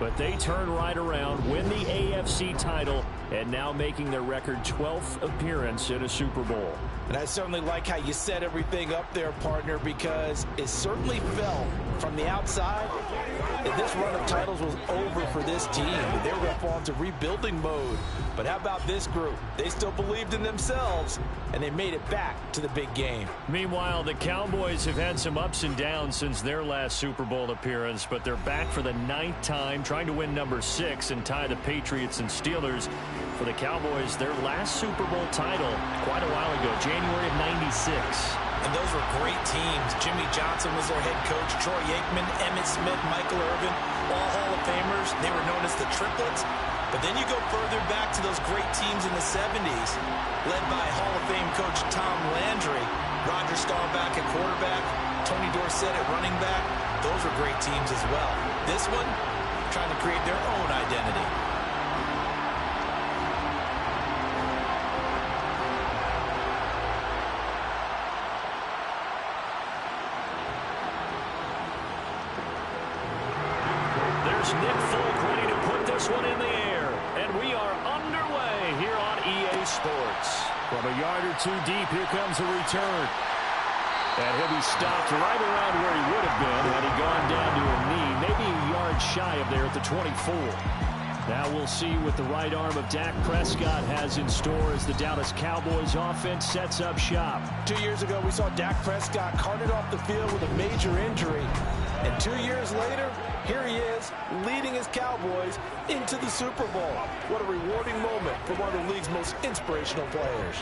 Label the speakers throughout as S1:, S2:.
S1: But they turn right around, win the AFC title, and now making their record 12th appearance in a Super Bowl.
S2: And I certainly like how you set everything up there, partner, because it certainly felt from the outside that this run of titles was over for this team. They were going to fall into rebuilding mode. But how about this group? They still believed in themselves, and they made it back to the big game.
S1: Meanwhile, the Cowboys have had some ups and downs since their last Super Bowl appearance, but they're back for the 9th time, trying to win number 6 and tie the Patriots and Steelers. For the Cowboys, their last Super Bowl title quite a while ago, January of '96.
S2: And those were great teams. Jimmy Johnson was their head coach. Troy Aikman, Emmitt Smith, Michael Irvin, all Hall of Famers. They were known as the Triplets. But then you go further back to those great teams in the 70s, led by Hall of Fame coach Tom Landry, Roger Staubach at quarterback, Tony Dorsett at running back. Those were great teams as well. This one, trying to create their own identity.
S1: Nick Folk ready to put this one in the air. And we are underway here on EA Sports. From a yard or two deep, here comes a return. And he'll be stopped right around where he would have been had he gone down to a knee. Maybe a yard shy of there at the 24. Now we'll see what the right arm of Dak Prescott has in store as the Dallas Cowboys offense sets up shop.
S2: 2 years ago, we saw Dak Prescott carted off the field with a major injury. And 2 years later, here he is, leading his Cowboys into the Super Bowl. What a rewarding moment for one of the league's most inspirational players.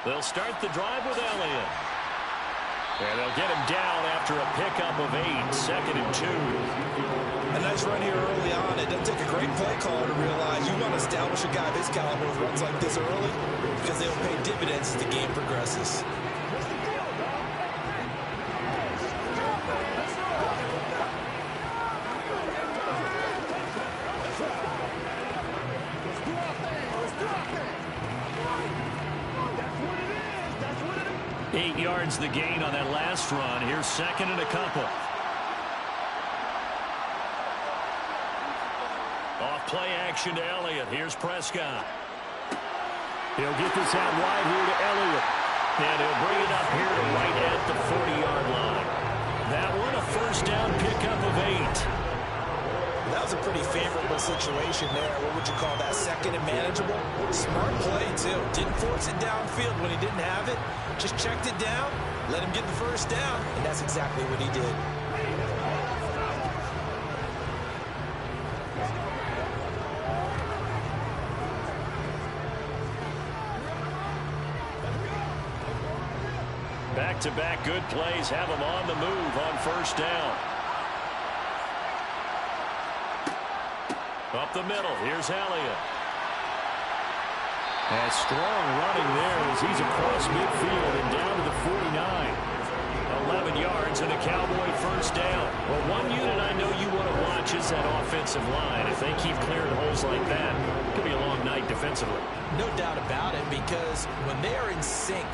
S1: They'll start the drive with Elliott. And they'll get him down after a pickup of 8, 2nd and 2.
S2: A nice run here early on. It doesn't take a great play caller to realize you want to establish a guy this caliber with runs like this early because they'll pay dividends as the game progresses.
S1: The gain on that last run. Here's 2nd and a couple. Off play action to Elliott. Here's Prescott. He'll get this out wide here to Elliott. And he'll bring it up here to right at the 40-yard line. That one a first down pickup of 8.
S2: That was a pretty favorable situation there. What would you call that? 2nd and manageable? Smart play, too. Didn't force it downfield when he didn't have it. Just checked it down, let him get the first down, and that's exactly what he did.
S1: Back-to-back good plays have him on the move on first down. Up the middle, here's Elliott. And strong running there as he's across midfield and down to the 49. 11 yards and a Cowboy first down. Well, one unit I know you want to watch is that offensive line. If they keep clearing holes like that, it could be a long night defensively.
S2: No doubt about it, because when they are in sync,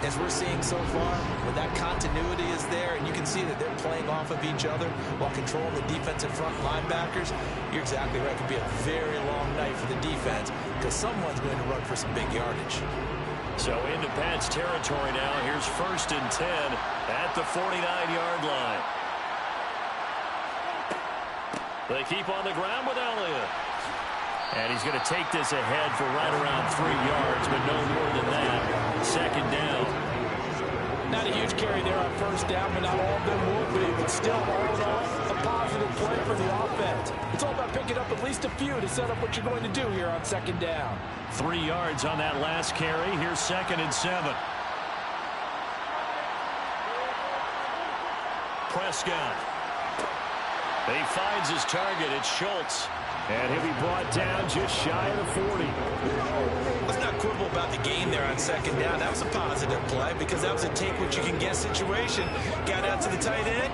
S2: as we're seeing so far, when that continuity is there and you can see that they're playing off of each other while controlling the defensive front linebackers, you're exactly right. It could be a very long night for the defense because someone's going to run for some big yardage.
S1: So into Pat's territory now. Here's 1st and 10 at the 49-yard line. They keep on the ground with Elliott. And he's going to take this ahead for right around 3 yards, but no more than that. 2nd down.
S2: Not a huge carry there on first down, but not all of them will be. But still, all in all, a positive play for the offense. It's all about picking up at least a few to set up what you're going to do here on 2nd down.
S1: 3 yards on that last carry. Here's 2nd and 7. Prescott. He finds his target. It's Schultz. And he'll be brought down just shy of the 40.
S2: Let's not quibble about the gain there on second down. That was a positive play because that was a take-what-you-can-get situation. Got out to the tight end.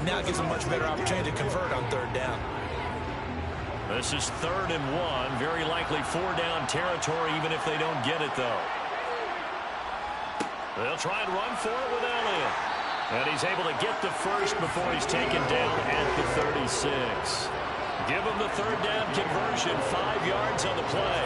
S2: Now it gives a much better opportunity to convert on third down.
S1: This is 3rd and 1. Very likely 4-down territory even if they don't get it, though. They'll try and run for it with Elliott. And he's able to get the first before he's taken down at the 36. Give him the 3rd down conversion, 5 yards on the play.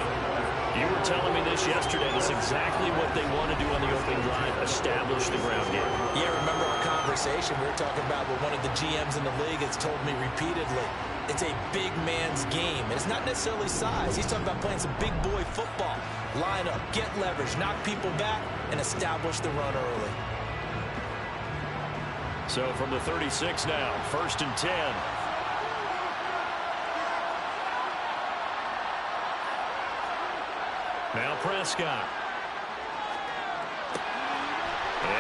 S1: You were telling me this yesterday. That's exactly what they want to do on the opening drive, establish the ground game.
S2: Yeah, remember our conversation? We were talking about what one of the GMs in the league has told me repeatedly. It's a big man's game. And it's not necessarily size. He's talking about playing some big boy football. Line up, get leverage, knock people back, and establish the run early.
S1: So from the 36 now, 1st and 10. Now Prescott.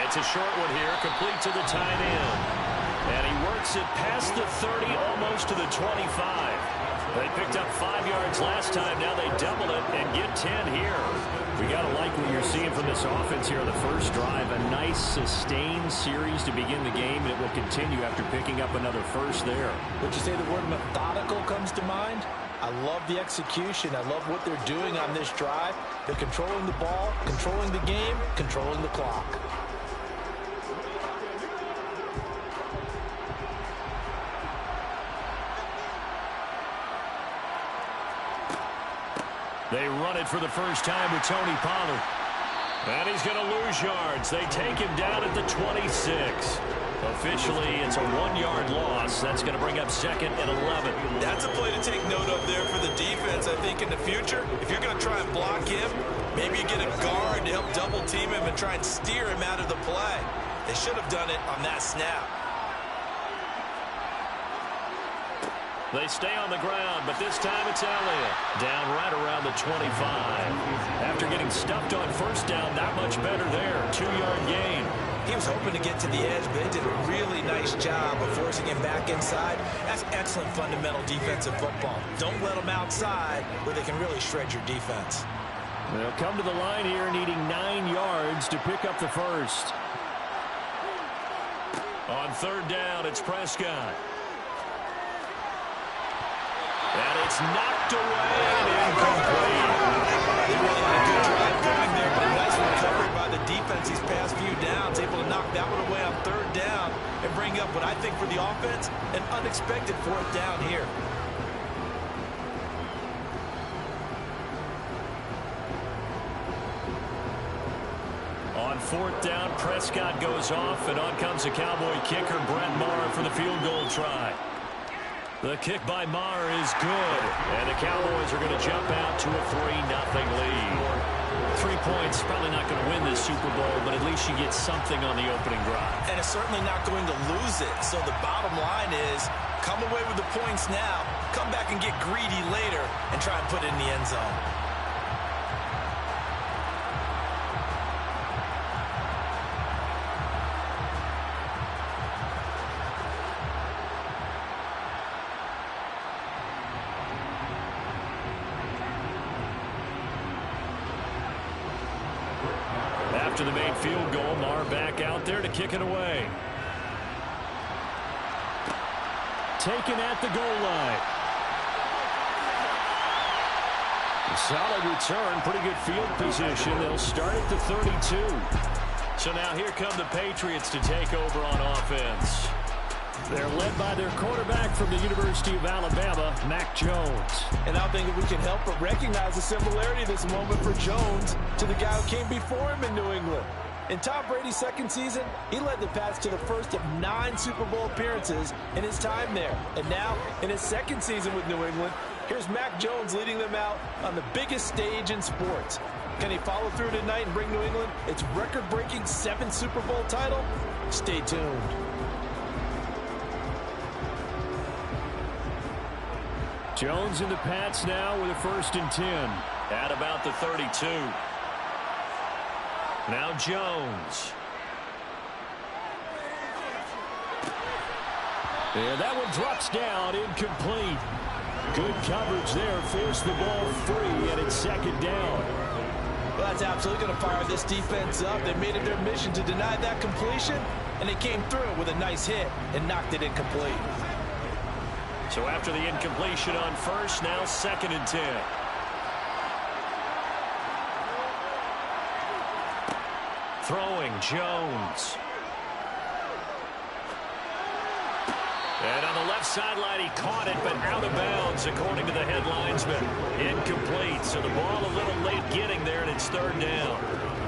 S1: It's a short one here, complete to the tight end. And he works it past the 30, almost to the 25. They picked up 5 yards last time. Now they double it and get 10 here. We got to like what you're seeing from this offense here on the first drive. A nice, sustained series to begin the game, and it will continue after picking up another first there.
S2: Would you say the word methodical comes to mind? I love the execution. I love what they're doing on this drive. They're controlling the ball, controlling the game, controlling the clock.
S1: They run it for the first time with Tony Pollard. And he's going to lose yards. They take him down at the 26. Officially, it's a 1-yard loss. That's going to bring up 2nd and 11.
S2: That's a play to take note of there for the defense. I think in the future, if you're going to try and block him, maybe you get a guard to help double team him and try and steer him out of the play. They should have done it on that snap.
S1: They stay on the ground, but this time it's Elliott. Down right around the 25. After getting stuffed on first down, not much better there. 2-yard gain.
S2: He was hoping to get to the edge, but they did a really nice job of forcing him back inside. That's excellent fundamental defensive football. Don't let them outside where they can really shred your defense.
S1: They'll come to the line here needing 9 yards to pick up the first. On 3rd down, it's Prescott. And it's knocked away and incomplete.
S2: They really had a good drive going there, but a nice recovery by the defense these past few downs. Able to knock that one away on 3rd down and bring up what I think for the offense, an unexpected 4th down here.
S1: On 4th down, Prescott goes off, and on comes the Cowboy kicker, Brett Maher, for the field goal try. The kick by Maher is good, and the Cowboys are going to jump out to a 3-0 lead. 3 points, probably not going to win this Super Bowl, but at least you get something on the opening drive.
S2: And it's certainly not going to lose it. So the bottom line is, come away with the points now, come back and get greedy later, and try and put it in the end zone.
S1: After the made field goal, Maher back out there to kick it away. Taken at the goal line. Solid return, pretty good field position. They'll start at the 32. So now here come the Patriots to take over on offense. They're led by their quarterback from the University of Alabama, Mac Jones.
S2: And I think that we can help but recognize the similarity of this moment for Jones to the guy who came before him in New England. In Tom Brady's second season, he led the Pats to the first of 9 Super Bowl appearances in his time there. And now, in his second season with New England, here's Mac Jones leading them out on the biggest stage in sports. Can he follow through tonight and bring New England its record-breaking 7th Super Bowl title? Stay tuned.
S1: Jones and the Pats now with a 1st and 10 at about the 32. Now Jones. Yeah, that one drops down, incomplete. Good coverage there. Forced the ball free, and it's second down.
S2: Well, that's absolutely going to fire this defense up. They made it their mission to deny that completion, and they came through with a nice hit and knocked it incomplete.
S1: So after the incompletion on first, now 2nd and 10. Throwing, Jones. And on the left sideline, he caught it, but out of bounds, according to the headlines, but incomplete. So the ball a little late getting there, and it's 3rd down.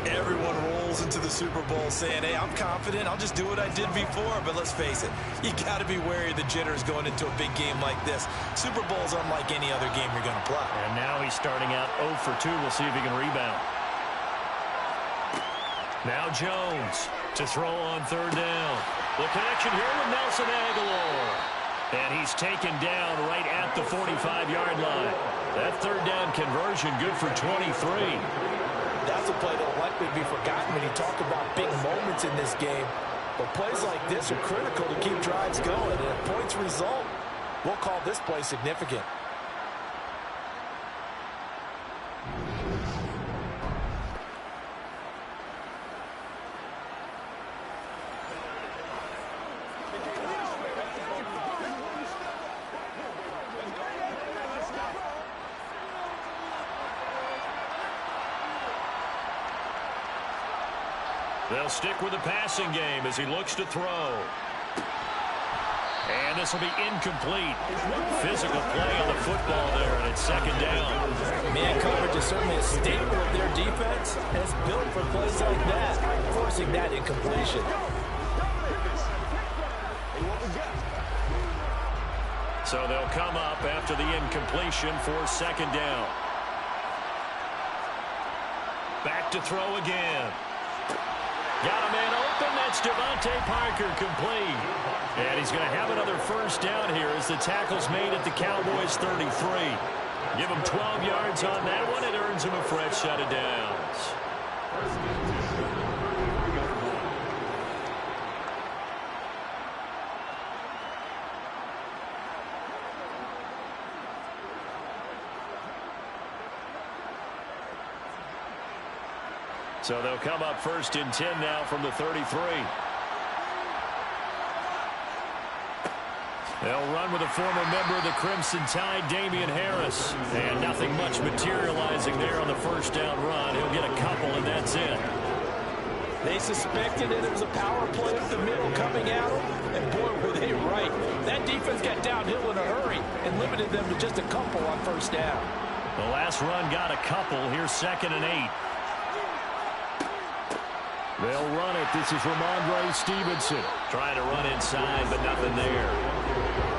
S2: Everyone rolls into the Super Bowl saying, hey, I'm confident. I'll just do what I did before. But let's face it, you got to be wary of the jitters going into a big game like this. Super Bowl's unlike any other game you're going to play.
S1: And now he's starting out 0 for 2. We'll see if he can rebound. Now Jones to throw on 3rd down. The connection here with Nelson Aguilar. And he's taken down right at the 45-yard line. That 3rd down conversion good for 23.
S2: That's a play that will likely be forgotten when you talk about big moments in this game. But plays like this are critical to keep drives going. And if points result, we'll call this play significant.
S1: They'll stick with the passing game as he looks to throw. And this will be incomplete. Physical play on the football there, and it's 2nd down.
S2: Man coverage is certainly a staple of their defense, and it's built for plays like that, forcing that incompletion.
S1: So they'll come up after the incompletion for 2nd down. Back to throw again. Got a man open. That's Devontae Parker complete. And he's going to have another 1st down here as the tackle's made at the Cowboys 33. Give him 12 yards on that one. It earns him a fresh set of downs. So they'll come up 1st and 10 now from the 33. They'll run with a former member of the Crimson Tide, Damian Harris. And nothing much materializing there on the 1st down run. He'll get a couple, and that's it.
S2: They suspected it was a power play up the middle coming at them, and boy, were they right. That defense got downhill in a hurry and limited them to just a couple on 1st down.
S1: The last run got a couple. Here's 2nd and 8. They'll run it. This is Ramondre Stevenson. Trying to run inside, but nothing there.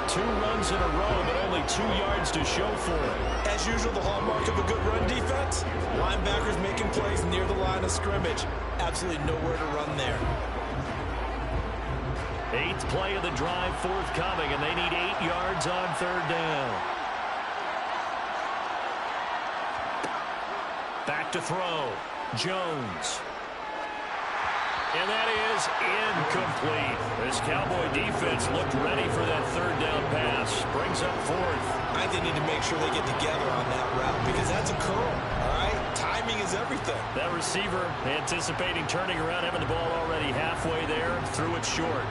S1: 2 runs in a row, but only 2 yards to show for it.
S2: As usual, the hallmark of a good run defense, linebackers making plays near the line of scrimmage. Absolutely nowhere to run there.
S1: 8th play of the drive forthcoming, and they need 8 yards on 3rd down. Back to throw. Jones. And that is incomplete. This Cowboy defense looked ready for that 3rd down pass. Brings up 4th.
S2: I think they need to make sure they get together on that route because that's a curl, all right? Timing is everything.
S1: That receiver anticipating turning around, having the ball already halfway there, threw it short.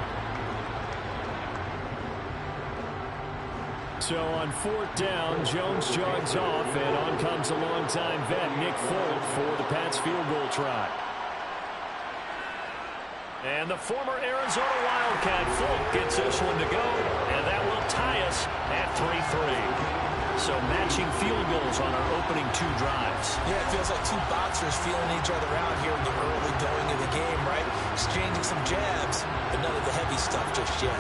S1: So on 4th down, Jones jogs off, and on comes a longtime vet, Nick Folk, for the Pats field goal try. And the former Arizona Wildcat, Folk, gets this one to go, and that will tie us at 3-3. So matching field goals on our opening 2 drives.
S2: Yeah, it feels like 2 boxers feeling each other out here in the early going of the game, right? Exchanging some jabs, but none of the heavy stuff just yet.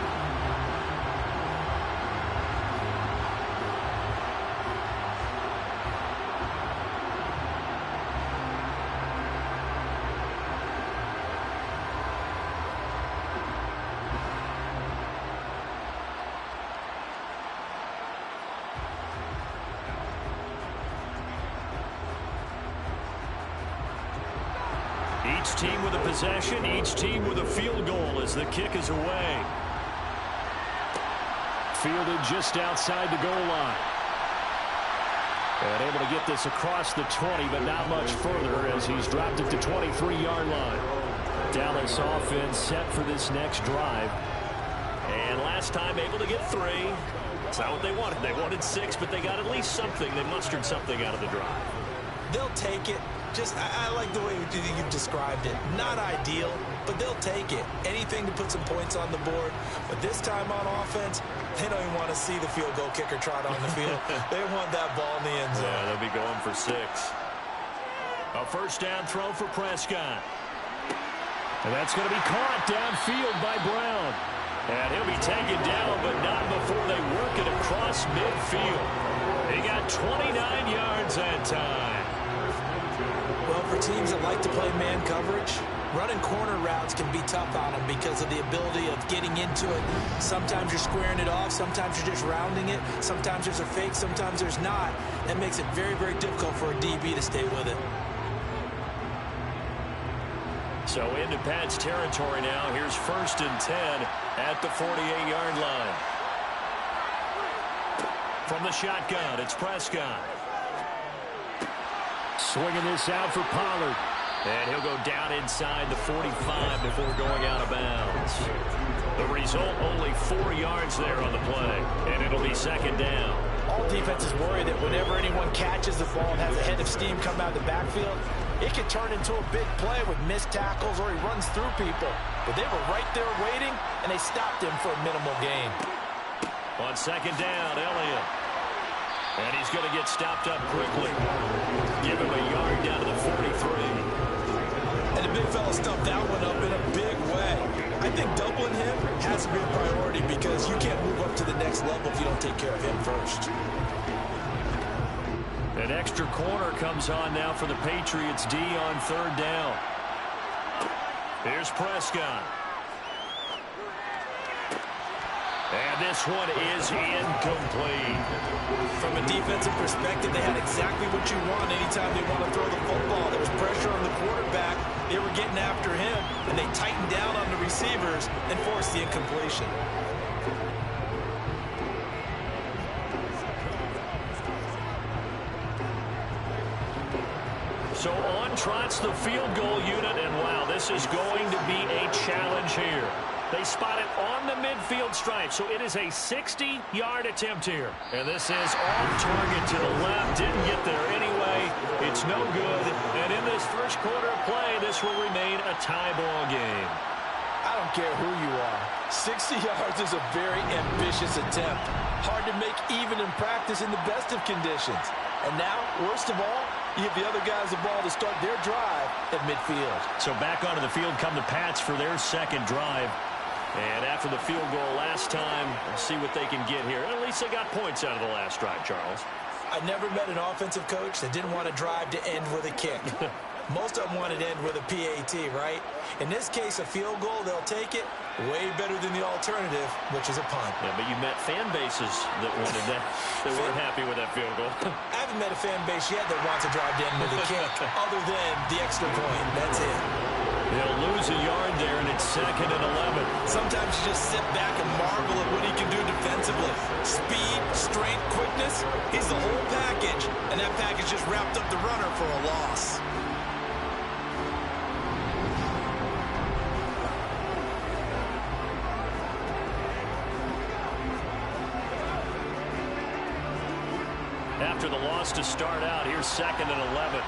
S1: Each team with a possession, each team with a field goal as the kick is away. Fielded just outside the goal line. And able to get this across the 20, but not much further as he's dropped it to 23-yard line. Dallas offense set for this next drive. And last time able to get 3. That's not what they wanted. They wanted 6, but they got at least something. They mustered something out of the drive.
S2: They'll take it. I like the way you've described it. Not ideal, but they'll take it. Anything to put some points on the board. But this time on offense, they don't even want to see the field goal kicker trot on the field. They want that ball in the end zone.
S1: Yeah, they'll be going for 6. A first down throw for Prescott. And that's going to be caught downfield by Brown. And he'll be taken down, but not before they work it across midfield. He got 29 yards that time.
S2: Well, for teams that like to play man coverage, running corner routes can be tough on them because of the ability of getting into it. Sometimes you're squaring it off. Sometimes you're just rounding it. Sometimes there's a fake. Sometimes there's not. That makes it very, very difficult for a DB to stay with it.
S1: So into Pat's territory now. Here's 1st and 10 at the 48-yard line. From the shotgun, it's Prescott. Swinging this out for Pollard. And he'll go down inside the 45 before going out of bounds. The result, only 4 yards there on the play. And it'll be 2nd down.
S2: All defenses worry that whenever anyone catches the ball and has a head of steam come out of the backfield, it can turn into a big play with missed tackles or he runs through people. But they were right there waiting, and they stopped him for a minimal gain.
S1: On 2nd down, Elliott. And he's going to get stopped up quickly. Give him a yard down to the 43.
S2: And the big fella stuffed that one up in a big way. I think doubling him has to be a priority because you can't move up to the next level if you don't take care of him first.
S1: An extra corner comes on now for the Patriots D on 3rd down. Here's Prescott. And this one is incomplete.
S2: From a defensive perspective, they had exactly what you want anytime they want to throw the football. There was pressure on the quarterback. They were getting after him, and they tightened down on the receivers and forced the incompletion.
S1: So on trots the field goal unit, and wow, this is going to be a challenge here. They spot it on the midfield stripe, so it is a 60-yard attempt here. And this is off target to the left. Didn't get there anyway. It's no good. And in this first quarter of play, this will remain a tie ball game.
S2: I don't care who you are. 60 yards is a very ambitious attempt. Hard to make even in practice in the best of conditions. And now, worst of all, you give the other guys the ball to start their drive at midfield.
S1: So back onto the field come the Pats for their 2nd drive. And after the field goal last time, we'll see what they can get here. At least they got points out of the last drive, Charles.
S2: I never met an offensive coach that didn't want to drive to end with a kick. Most of them wanted to end with a PAT, right? In this case, a field goal, they'll take it. Way better than the alternative, which is a punt.
S1: Yeah, but you met fan bases that wanted that. They weren't happy with that field goal.
S2: I haven't met a fan base yet that wants to drive to end with a kick, other than the extra point. That's it.
S1: They'll lose a yard there, and it's 2nd and 11.
S2: Sometimes you just sit back and marvel at what he can do defensively. Speed, strength, quickness, he's the whole package. And that package just wrapped up the runner for a loss.
S1: After the loss to start out, here's 2nd and 11.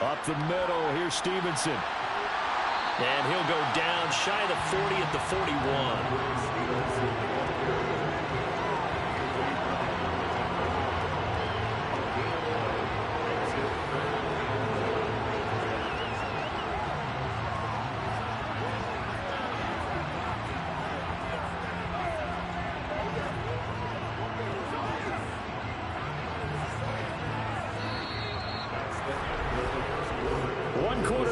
S1: Up the middle, here's Stevenson. And he'll go down shy of the 40 at the 41.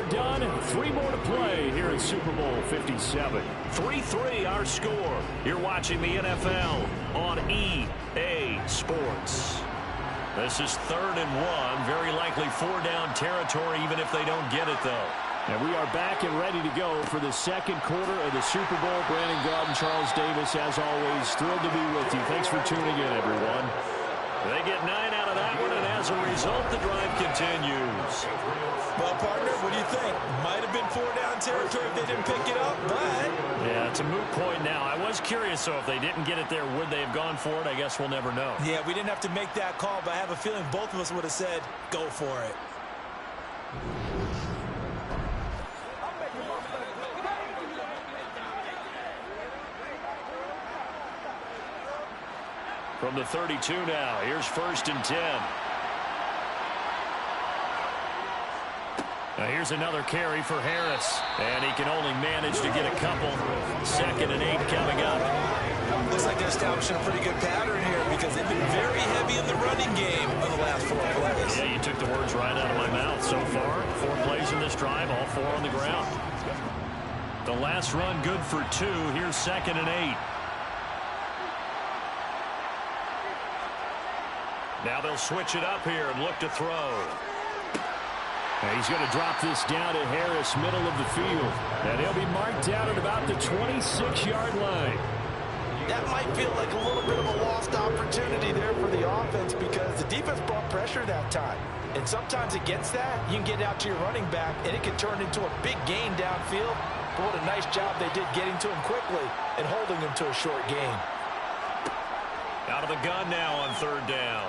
S1: done. 3 more to play here at Super Bowl 57. 3-3 our score. You're watching the NFL on EA Sports. This is 3rd and 1. Very likely 4-down territory even if they don't get it, though. And we are back and ready to go for the second quarter of the Super Bowl. Brandon Gaud and Charles Davis, as always, thrilled to be with you. Thanks for tuning in, everyone. They get 9 out of that one, and as a result, the drive continues.
S2: Well, partner, what do you think? Might have been 4-down territory if they didn't pick it up, but...
S1: Yeah, it's a moot point now. I was curious, so if they didn't get it there, would they have gone for it? I guess we'll never know.
S2: Yeah, we didn't have to make that call, but I have a feeling both of us would have said, go for it.
S1: From the 32 now, here's 1st and 10. Now here's another carry for Harris. And he can only manage to get a couple. 2nd and 8 coming up.
S2: Looks like they're establishing a pretty good pattern here because they've been very heavy in the running game of the last 4 plays.
S1: Yeah, you took the words right out of my mouth. So far, 4 plays in this drive, all 4 on the ground. The last run good for 2. Here's 2nd and 8. Now they'll switch it up here and look to throw. And he's going to drop this down to Harris, middle of the field. And he'll be marked down at about the 26-yard line.
S2: That might feel like a little bit of a lost opportunity there for the offense because the defense brought pressure that time. And sometimes against that, you can get out to your running back, and it can turn into a big gain downfield. But what a nice job they did getting to him quickly and holding him to a short gain.
S1: Out of the gun now on 3rd down.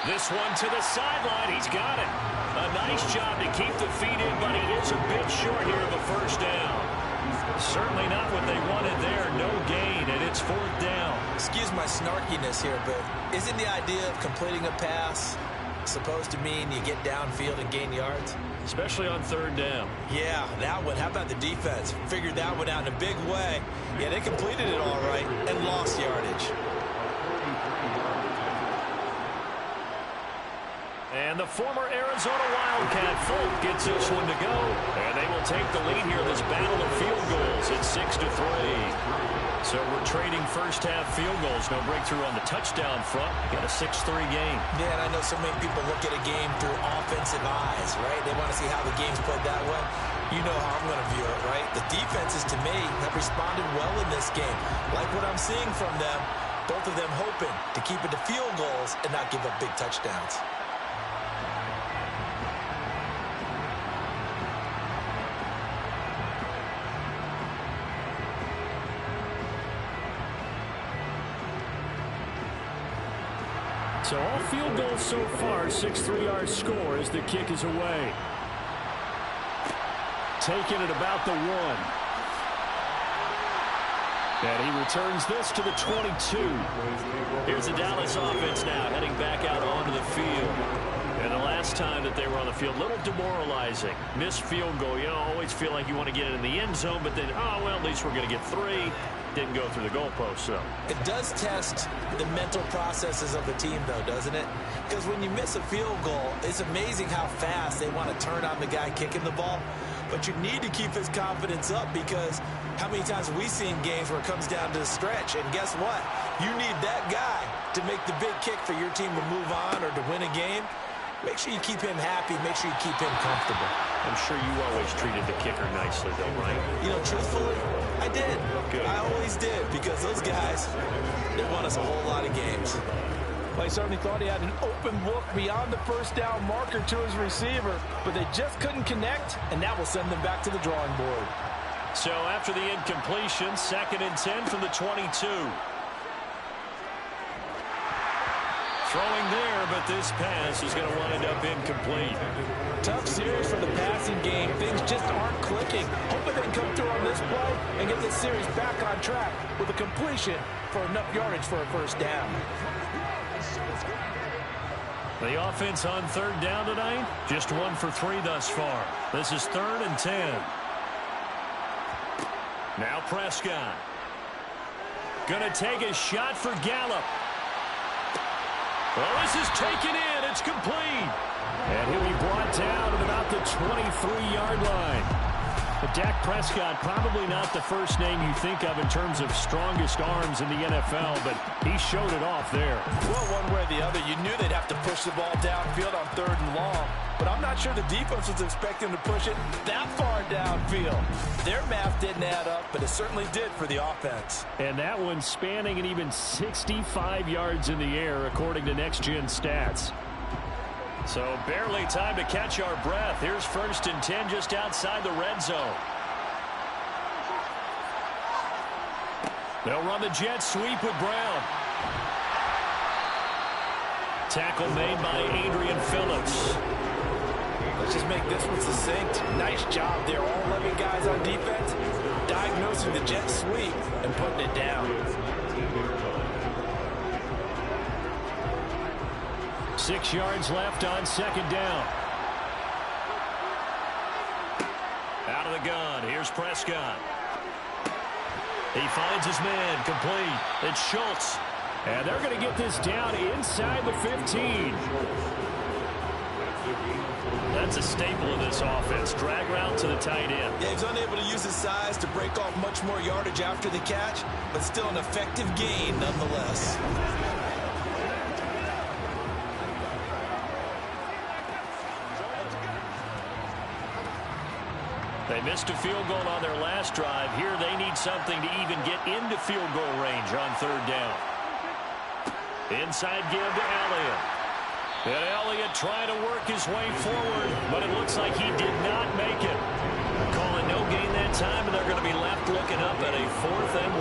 S1: This one to the sideline. He's got it. A nice job to keep the feet in, but he is a bit short here of a 1st down. Certainly not what they wanted there. No gain, and it's 4th down.
S2: Excuse my snarkiness here, but isn't the idea of completing a pass supposed to mean you get downfield and gain yards?
S1: Especially on 3rd down.
S2: Yeah, that one. How about the defense? Figured that one out in a big way. Yeah, they completed it all right and lost yardage.
S1: And the former Arizona Wildcat Folk gets this one to go. And they will take the lead here in this battle of field goals. It's 6-3. So we're trading first-half field goals. No breakthrough on the touchdown front. Got a 6-3 game.
S2: Yeah, and I know so many people look at a game through offensive eyes, right? They want to see how the game's played that way. You know how I'm going to view it, right? The defenses, to me, have responded well in this game. Like what I'm seeing from them, both of them hoping to keep it to field goals and not give up big touchdowns.
S1: So all field goals so far, 6-3 score as the kick is away. Taking it about the 1. And he returns this to the 22. Here's the Dallas offense now heading back out onto the field. And the last time that they were on the field, a little demoralizing. Missed field goal. You know, always feel like you want to get it in the end zone, but then, oh, well, at least we're going to get 3. Didn't go through the goalpost, so. It
S2: does test the mental processes of the team, though, doesn't it? Because when you miss a field goal, it's amazing how fast they want to turn on the guy kicking the ball. But you need to keep his confidence up because how many times have we seen games where it comes down to the stretch? And guess what? You need that guy to make the big kick for your team to move on or to win a game. Make sure you keep him happy. Make sure you keep him comfortable.
S1: I'm sure you always treated the kicker nicely, though, right?
S2: You know, truthfully, I did.
S1: Good.
S2: I always did because those guys, they won us a whole lot of games.
S3: Well, he certainly thought he had an open look beyond the 1st down marker to his receiver, but they just couldn't connect, and that will send them back to the drawing board.
S1: So after the incompletion, 2nd and 10 from the 22. Throwing there, but this pass is going to wind up incomplete.
S3: Tough series for the passing game. Things just aren't clicking. Hoping they can come through on this play and get this series back on track with a completion for enough yardage for a 1st down.
S1: The offense on 3rd down tonight, just 1 for 3 thus far. This is 3rd and 10. Now Prescott. Going to take a shot for Gallup. Well, this is taken in. It's complete. And he'll be brought down at about the 23-yard line. But Dak Prescott, probably not the first name you think of in terms of strongest arms in the NFL, but he showed it off there.
S3: Well, one way or the other, you knew they'd have to push the ball downfield on 3rd and long, but I'm not sure the defense was expecting to push it that far downfield. Their math didn't add up, but it certainly did for the offense.
S1: And that one spanning an even 65 yards in the air, according to Next Gen Stats. So barely time to catch our breath. Here's 1st and 10 just outside the red zone. They'll run the jet sweep with Brown. Tackle made by Adrian Phillips.
S3: Let's just make this one succinct. Nice job there. All 11 guys on defense diagnosing the jet sweep and putting it down.
S1: 6 yards left on 2nd down. Out of the gun. Here's Prescott. He finds his man. Complete. It's Schultz. And they're going to get this down inside the 15. That's a staple of this offense. Drag route to the tight end.
S3: Yeah, he's unable to use his size to break off much more yardage after the catch, but still an effective gain nonetheless.
S1: They missed a field goal on their last drive. Here they need something to even get into field goal range on 3rd down. Inside give to Elliott. And Elliott trying to work his way forward, but it looks like he did not make it. Calling no gain that time, and they're going to be left looking up at a 4th and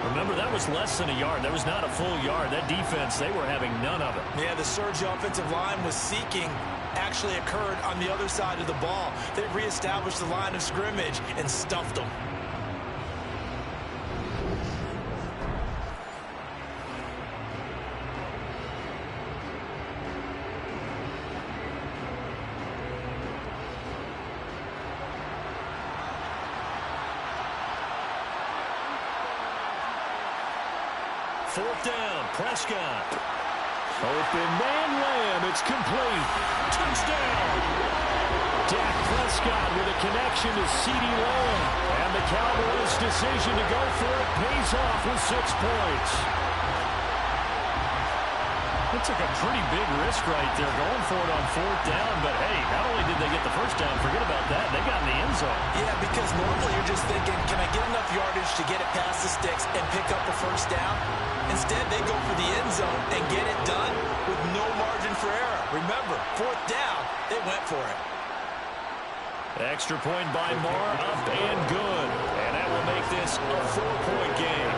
S1: 1. Remember, that was less than a yard. That was not a full yard. That defense, they were having none of it.
S3: Yeah, the surge offensive line was seeking actually occurred on the other side of the ball. They reestablished the line of scrimmage and stuffed them.
S1: Fourth down, Prescott. Open man Lamb, it's complete. Touchdown. Dak Prescott with a connection to CeeDee Lamb. And the Cowboys' decision to go for it pays off with 6 points. It took a pretty big risk right there going for it on 4th down. But, hey, not only did they get the first down, forget about that, they got in the end zone.
S3: Yeah, because normally you're just thinking, can I get enough yardage to get it past the sticks and pick up a first down? Instead, they go for the end zone and get it done with no margin for error. Remember, 4th down, they went for it.
S1: Extra point by Moore, up and good. And that will make this a 4-point game.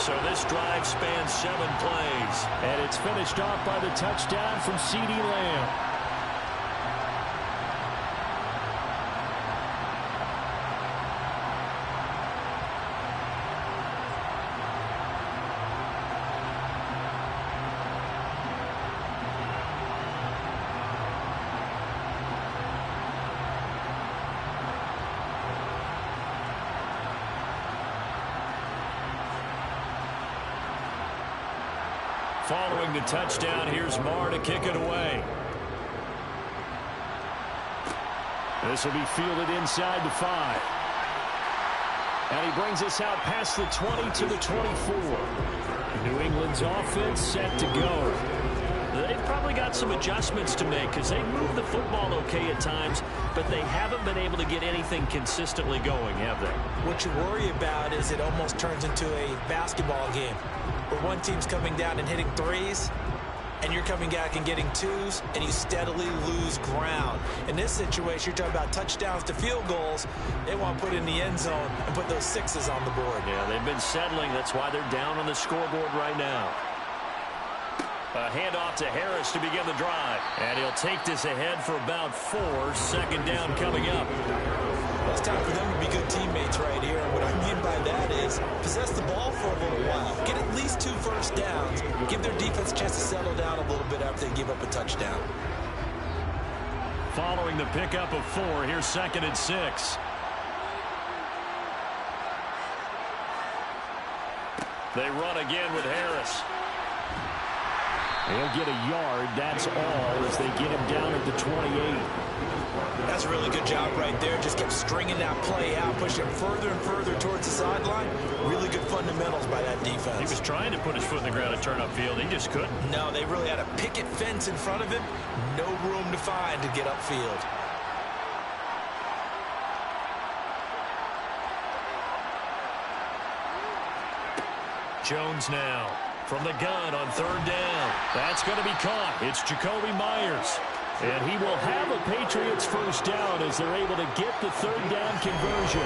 S1: So this drive spans 7 plays. And it's finished off by the touchdown from CeeDee Lamb. Following the touchdown, here's Marr to kick it away. This will be fielded inside the 5. And he brings us out past the 20 to the 24. New England's offense set to go. They've probably got some adjustments to make because they move the football okay at times, but they haven't been able to get anything consistently going, have they?
S3: What you worry about is it almost turns into a basketball game where one team's coming down and hitting threes, and you're coming back and getting twos, and you steadily lose ground. In this situation, you're talking about touchdowns to field goals. They want to put in the end zone and put those 6s on the board.
S1: Yeah, they've been settling. That's why they're down on the scoreboard right now. A handoff to Harris to begin the drive. And he'll take this ahead for about 4. 2nd down coming up.
S3: Well, it's time for them to be good teammates right here. And what I mean by that is possess the ball for a little while. Get at least 2 first downs. Give their defense a chance to settle down a little bit after they give up a touchdown.
S1: Following the pickup of 4, here's 2nd and 6. They run again with Harris. He'll get a yard. That's all as they get him down at the 28.
S3: That's a really good job right there. Just kept stringing that play out, pushing him further and further towards the sideline. Really good fundamentals by that defense.
S1: He was trying to put his foot in the ground and turn upfield. He just couldn't.
S3: No, they really had a picket fence in front of him. No room to find to get upfield.
S1: Jones now from the gun on third down. That's going to be caught. It's Jacoby Myers. And he will have a Patriots first down as they're able to get the third down conversion.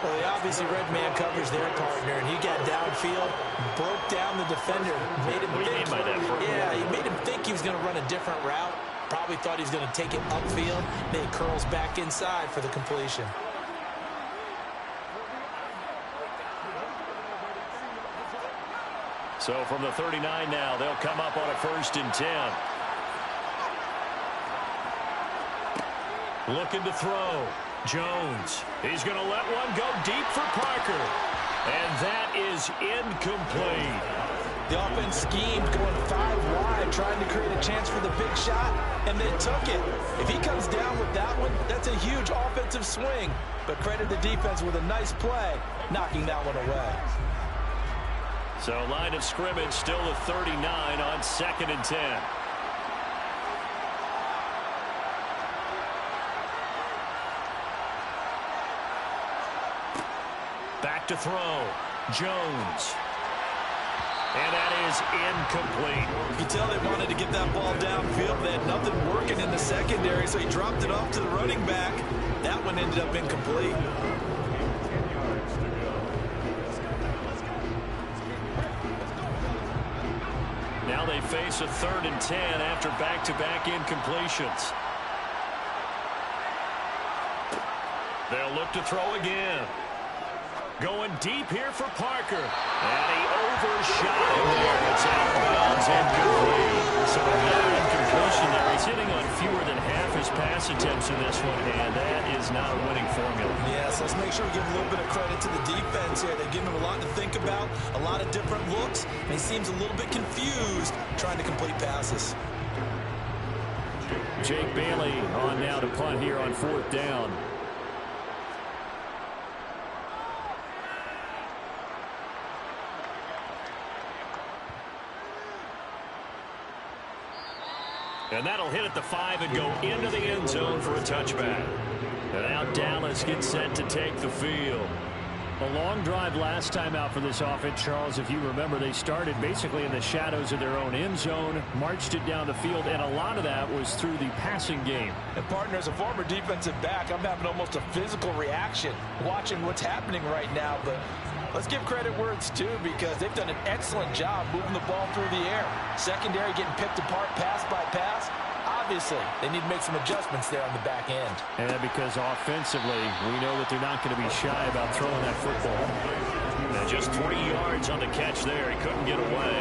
S3: Well, he obviously read man coverage their partner, and he got downfield, broke down the defender, made him
S1: What do you mean by that?
S3: Yeah, he made him think he was going to run a different route. Probably thought he was going to take it upfield. Then he curls back inside for the completion.
S1: So from the 39 now, they'll come up on a 1st and 10. Looking to throw. Jones. He's going to let one go deep for Parker. And that is incomplete.
S3: The offense schemed going 5 wide, trying to create a chance for the big shot, and they took it. If he comes down with that one, that's a huge offensive swing. But credit the defense with a nice play, knocking that one away.
S1: So line of scrimmage still a 39 on 2nd and 10. Back to throw. Jones. And that is incomplete.
S3: You can tell they wanted to get that ball downfield. They had nothing working in the secondary, so he dropped it off to the running back. That one ended up incomplete.
S1: Now they face a 3rd and 10 after back-to-back incompletions. They'll look to throw again. Going deep here for Parker. And he overshot him there. It's out of bounds, incomplete. So another incompletion there. He's hitting on fewer than half his pass attempts in this one, and that is not a winning formula.
S3: Yes, let's make sure we give a little bit of credit to the defense here. They've given him a lot to think about, a lot of different looks, and he seems a little bit confused trying to complete passes.
S1: Jake Bailey on now to punt here on 4th down. And that'll hit at the 5 and go into the end zone for a touchback. And now Dallas gets set to take the field. A long drive last time out for this offense, Charles. If you remember, they started basically in the shadows of their own end zone, marched it down the field, and a lot of that was through the passing game.
S3: And partner, as a former defensive back, I'm having almost a physical reaction watching what's happening right now. But let's give credit where it's due, because they've done an excellent job moving the ball through the air. Secondary getting picked apart pass by pass. Obviously, they need to make some adjustments there on the back end.
S1: And because offensively, we know that they're not going to be shy about throwing that football. And just 3 yards on the catch there. He couldn't get away.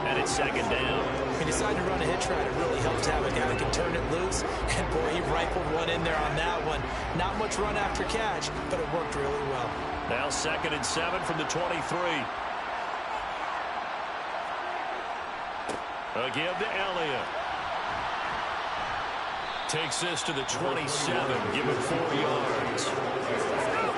S1: And it's 2nd down.
S3: He decided to run a hitch route. It really helps to have a guy that can turn it loose. And, boy, he rifled one in there on that one. Not much run after catch, but it worked really well.
S1: Now 2nd and 7 from the 23. A give to Elliott. Takes this to the 27. Give him 4 yards.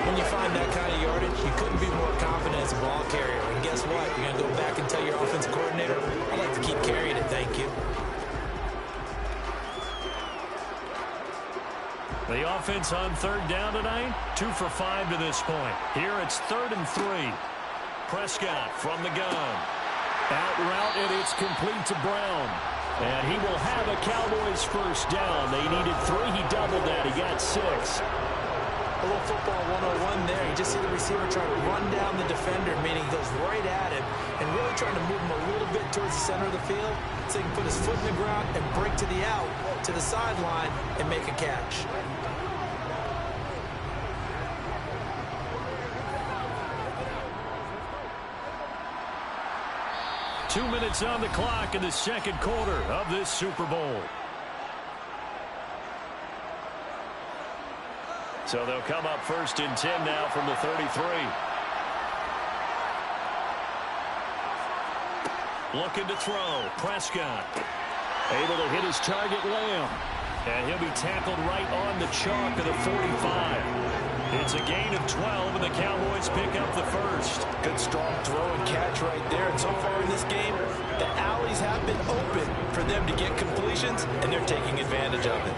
S3: When you find that kind of yardage, you couldn't be more confident as a ball carrier. And guess what? You're going to go back and tell your offensive coordinator, I'd like to keep carrying it, thank you.
S1: The offense on 3rd down tonight, 2 for 5 to this point. Here it's 3rd and 3. Prescott from the gun. Out route, and it's complete to Brown. And he will have a Cowboys first down. They needed 3. He doubled that. He got 6.
S3: A little football 101 there. You just see the receiver trying to run down the defender, meaning he goes right at him and really trying to move him a little bit towards the center of the field so he can put his foot in the ground and break to the out, to the sideline, and make a catch.
S1: Two minutes on the clock in the 2nd quarter of this Super Bowl. So they'll come up 1st and 10 now from the 33. Looking to throw. Prescott. Able to hit his target, Lamb. And he'll be tackled right on the chalk of the 45. It's a gain of 12, and the Cowboys pick up the first.
S3: Good strong throw and catch right there. And so far in this game, the alleys have been open for them to get completions, and they're taking advantage of it.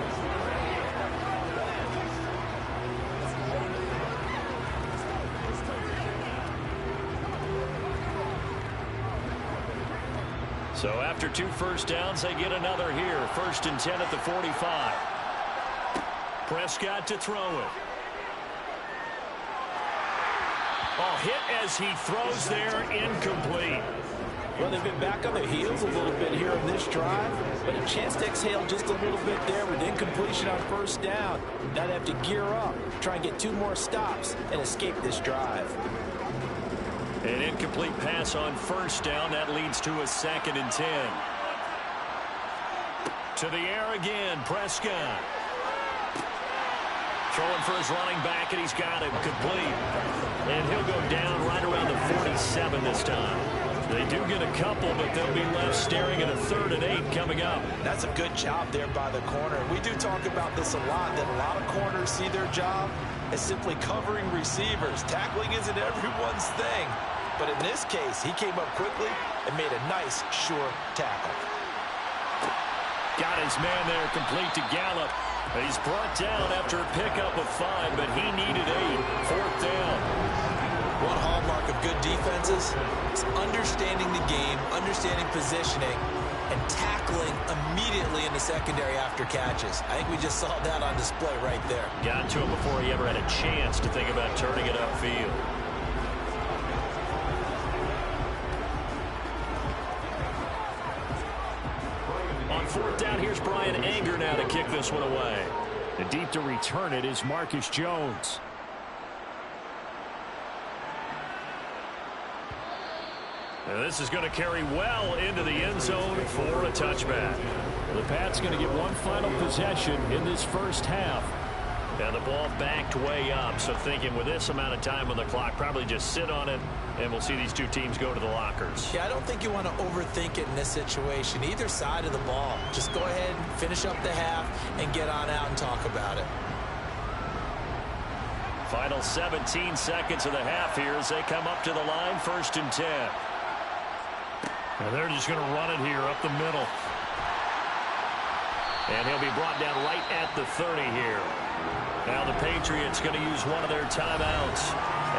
S1: So after 2 first downs, they get another here. 1st and 10 at the 45. Prescott to throw it. Oh, hit as he throws there, incomplete.
S3: Well, they've been back on their heels a little bit here on this drive, but a chance to exhale just a little bit there with incompletion on 1st down. Now they have to gear up, try and get 2 more stops, and escape this drive.
S1: An incomplete pass on 1st down. That leads to a 2nd and 10. To the air again, Prescott. Throwing for his running back, and he's got him complete. And he'll go down right around the 47 this time. They do get a couple, but they'll be left staring at a 3rd and 8 coming up.
S3: That's a good job there by the corner. We do talk about this a lot, that a lot of corners see their job as simply covering receivers. Tackling isn't everyone's thing. But in this case, he came up quickly and made a nice, sure tackle.
S1: Got his man there, complete to Gallup. He's brought down after a pickup of 5, but he needed 8. 4th down.
S3: One hallmark of good defenses is understanding the game, understanding positioning, and tackling immediately in the secondary after catches. I think we just saw that on display right there.
S1: Got to him before he ever had a chance to think about turning it upfield. On 4th down, here's Brian Anger now to kick this one away. And deep to return it is Marcus Jones. And this is going to carry well into the end zone for a touchback. The Pats going to get one final possession in this 1st half. Now the ball backed way up, so thinking with this amount of time on the clock, probably just sit on it, and we'll see these 2 teams go to the lockers.
S3: Yeah, I don't think you want to overthink it in this situation. Either side of the ball. Just go ahead and finish up the half and get on out and talk about it.
S1: Final 17 seconds of the half here as they come up to the line, 1st and 10. And they're just going to run it here up the middle. And he'll be brought down right at the 30 here. Now the Patriots going to use one of their timeouts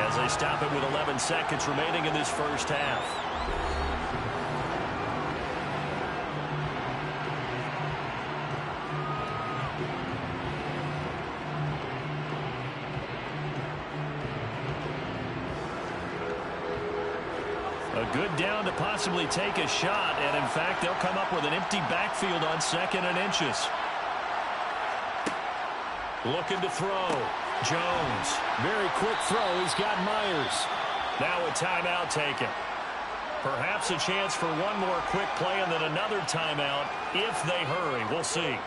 S1: as they stop it with 11 seconds remaining in this 1st half. A good down to possibly take a shot, and in fact, they'll come up with an empty backfield on 2nd and inches. Looking to throw. Jones. Very quick throw. He's got Myers. Now a timeout taken. Perhaps a chance for one more quick play and then another timeout if they hurry. We'll see.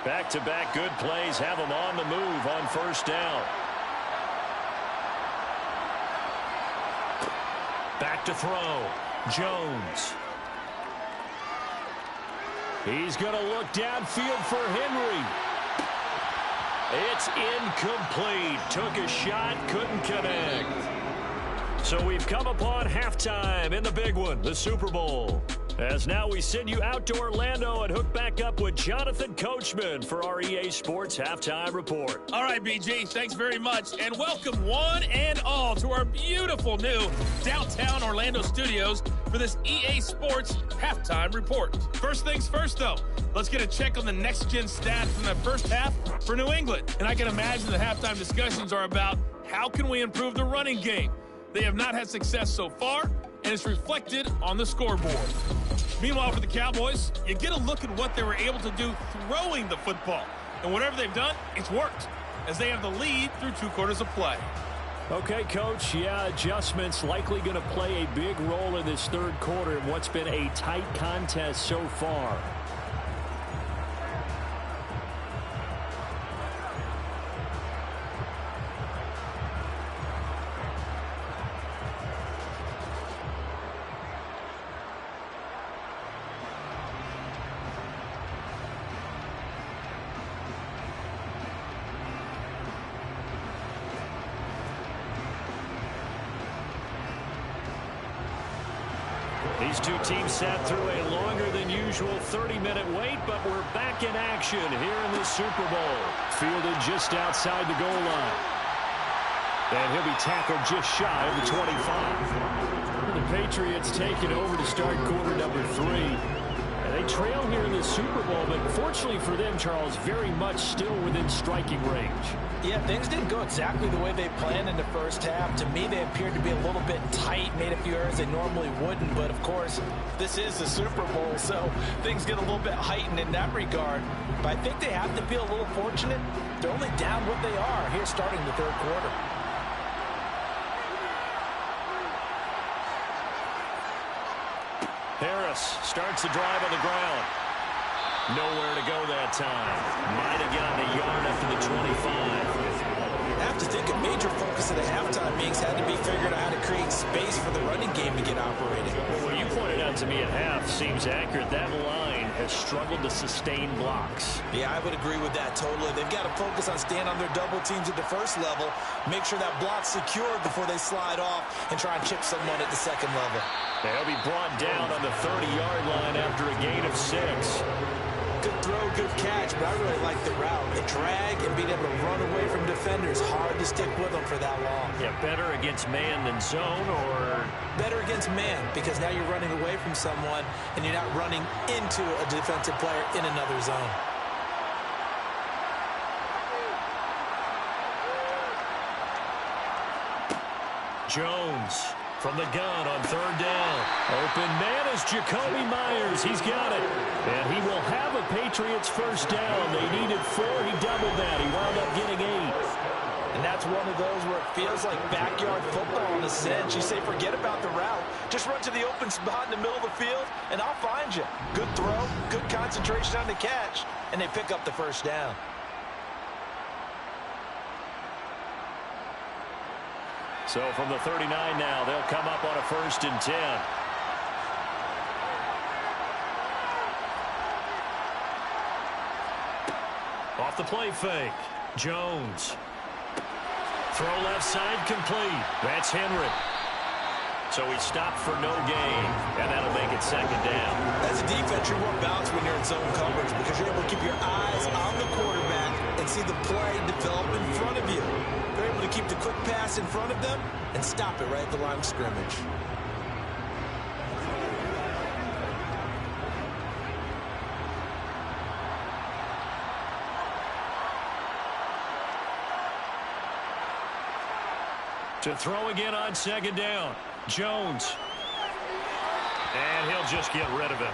S1: Back-to-back good plays have them on the move on 1st down. Back to throw. Jones. He's going to look downfield for Henry. It's incomplete. Took a shot, couldn't connect. So we've come upon halftime in the big one, the Super Bowl. As now we send you out to Orlando and hook back up with Jonathan Coachman for our EA Sports Halftime Report.
S4: All right, BG, thanks very much. And welcome one and all to our beautiful new downtown Orlando studios for this EA Sports Halftime Report. First things first, though, let's get a check on the next-gen stats from the 1st half for New England. And I can imagine the halftime discussions are about how can we improve the running game. They have not had success so far, and it's reflected on the scoreboard. Meanwhile, for the Cowboys, you get a look at what they were able to do throwing the football. And whatever they've done, it's worked, as they have the lead through 2 quarters of play.
S1: Okay, Coach, yeah, adjustments likely going to play a big role in this 3rd quarter in what's been a tight contest so far. These two teams sat through a longer than usual 30-minute wait, but we're back in action here in the Super Bowl. Fielded just outside the goal line. And he'll be tackled just shy of the 25. The Patriots taking over to start quarter number 3. They trail here in the Super Bowl, but fortunately for them, Charles, very much still within striking range.
S3: Yeah, things didn't go exactly the way they planned in the first half. To me, they appeared to be a little bit tight, made a few errors they normally wouldn't. But, of course, this is the Super Bowl, so things get a little bit heightened in that regard. But I think they have to feel a little fortunate. They're only down what they are here starting the third quarter.
S1: Harris starts the drive on the ground. Nowhere to go that time. Might have gotten a yard up to the 25.
S3: I have to think a major focus of the halftime meetings had to be figuring out how to create space for the running game to get operating.
S1: Well, what you pointed out to me at half seems accurate. That line has struggled to sustain blocks.
S3: Yeah, I would agree with that totally. They've got to focus on staying on their double teams at the first level, make sure that block's secured before they slide off and try and chip someone at the second level.
S1: They'll be brought down on the 30-yard line after a gain of 6.
S3: Good throw, good catch, but I really like the route. The drag and being able to run away from defenders, hard to stick with them for that long.
S1: Yeah, better against man than zone, or?
S3: Better against man, because now you're running away from someone and you're not running into a defensive player in another zone.
S1: Jones from the gun on third down. Open man is Jacoby Myers. He's got it. And he will have a Patriots first down. They needed 4. He doubled that. He wound up getting 8.
S3: And that's one of those where it feels like backyard football in a sense. You say forget about the route. Just run to the open spot in the middle of the field, and I'll find you. Good throw, good concentration on the catch, and they pick up the first down.
S1: So from the 39 now, they'll come up on a 1st and 10. Off the play fake. Jones. Throw left side complete. That's Henry. So he stopped for no gain, and that'll make it 2nd down.
S3: As a defense, you're more balanced when you're in zone coverage because you're able to keep your eyes on the quarterback and see the play develop in front of you. They're able to keep the quick pass in front of them and stop it right at the line of scrimmage.
S1: To throw again on 2nd down. Jones. And he'll just get rid of it.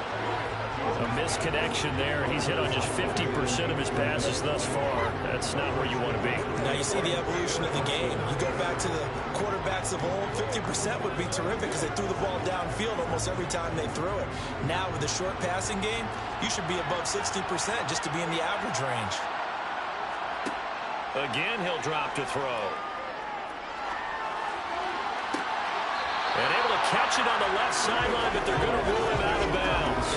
S1: A misconnection there. He's hit on just 50% of his passes thus far. That's not where you want to be.
S3: Now you see the evolution of the game. You go back to the quarterbacks of old, 50% would be terrific because they threw the ball downfield almost every time they threw it. Now with the short passing game, you should be above 60% just to be in the average range.
S1: Again, he'll drop to throw. And able to catch it on the left sideline, but they're going to rule him out of bounds.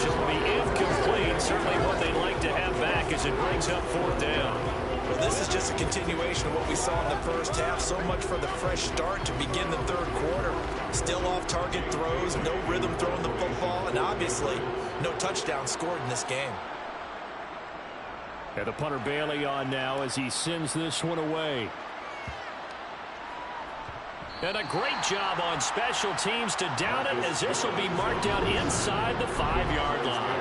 S1: So it'll be incomplete. Certainly what they'd like to have back as it brings up 4th down.
S3: Well, this is just a continuation of what we saw in the first half. So much for the fresh start to begin the third quarter. Still off-target throws, no rhythm throwing the football, and obviously no touchdown scored in this game.
S1: And the punter Bailey on now as he sends this one away. And a great job on special teams to down it as this will be marked down inside the 5-yard line.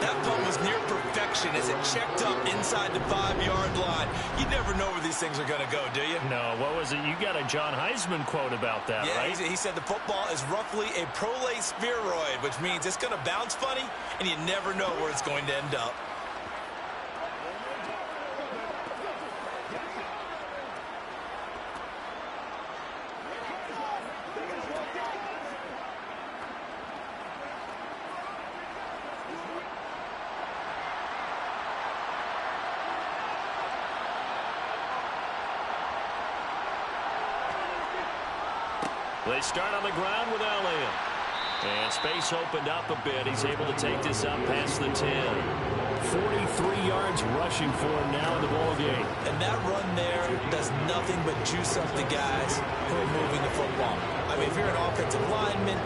S3: That punt was near perfection as it checked up inside the 5-yard line. You never know where these things are going to go, do you?
S1: No, what was it? You got a John Heisman quote about that,
S3: yeah,
S1: right?
S3: He said the football is roughly a prolate spheroid, which means it's going to bounce funny, and you never know where it's going to end up.
S1: They start on the ground with Elliott. And space opened up a bit. He's able to take this up past the 10. 43 yards rushing for him now in the ball game.
S3: And that run there does nothing but juice up the guys who are moving the football. I mean, if you're an offensive lineman,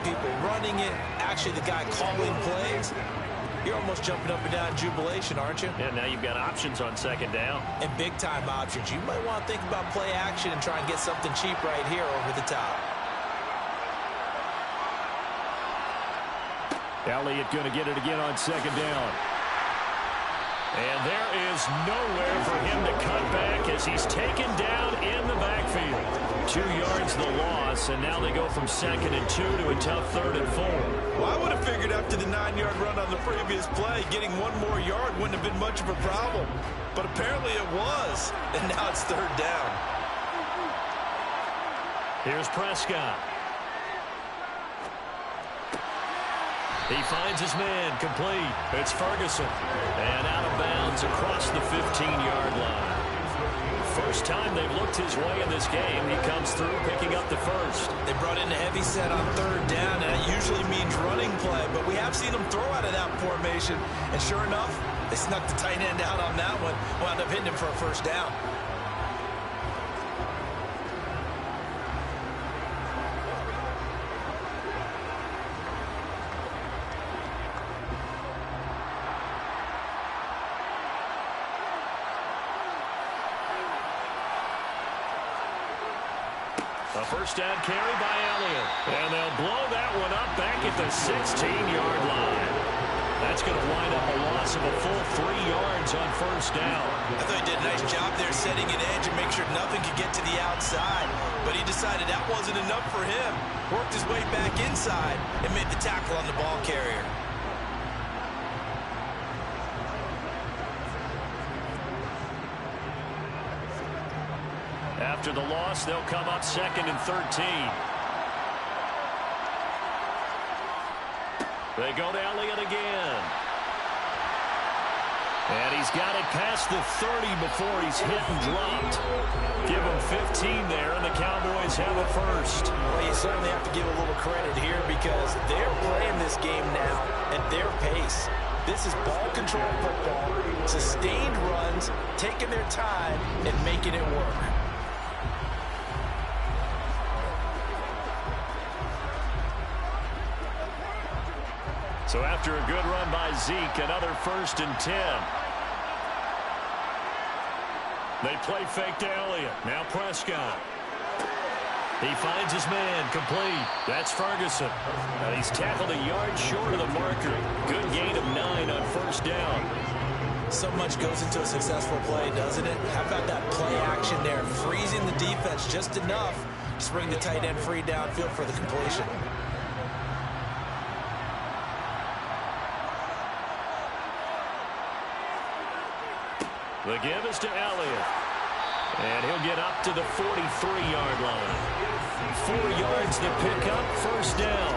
S3: people running it, actually the guy calling plays, you're almost jumping up and down in jubilation, aren't you?
S1: Yeah, now you've got options on second down.
S3: And big-time options. You might want to think about play action and try and get something cheap right here over the top.
S1: Elliott going to get it again on second down. And there is nowhere for him to cut back as he's taken down in the backfield. 2 yards the loss, and now they go from 2nd and 2 to a tough 3rd and 4.
S2: Well, I would have figured after the 9-yard run on the previous play, getting 1 more yard wouldn't have been much of a problem. But apparently it was, and now it's 3rd down.
S1: Here's Prescott. He finds his man, complete. It's Ferguson. And out of bounds across the 15-yard line. First time they've looked his way in this game. He comes through picking up the first.
S3: They brought in a heavy set on 3rd down, and that usually means running play. But we have seen them throw out of that formation. And sure enough, they snuck the tight end out on that one. Wound up hitting him for a first down.
S1: A first down carry by Elliott. And they'll blow that one up back at the 16-yard line. That's going to wind up a loss of a full 3 yards on first down.
S3: I thought he did a nice job there setting an edge and make sure nothing could get to the outside. But he decided that wasn't enough for him. Worked his way back inside and made the tackle on the ball carrier.
S1: After the loss, they'll come up 2nd and 13. They go to Elliott again. And he's got it past the 30 before he's hit and dropped. Give him 15 there, and the Cowboys have a first.
S3: Well, you certainly have to give a little credit here because they're playing this game now at their pace. This is ball control football, sustained runs, taking their time, and making it work.
S1: So after a good run by Zeke, another 1st and 10. They play fake to Elliott. Now Prescott. He finds his man, complete. That's Ferguson. And he's tackled a yard short of the marker. Good gain of 9 on first down.
S3: So much goes into a successful play, doesn't it? How about that play action there? Freezing the defense just enough to bring the tight end free downfield for the completion.
S1: The give is to Elliott. And he'll get up to the 43-yard line. 4 yards to pick up, first down.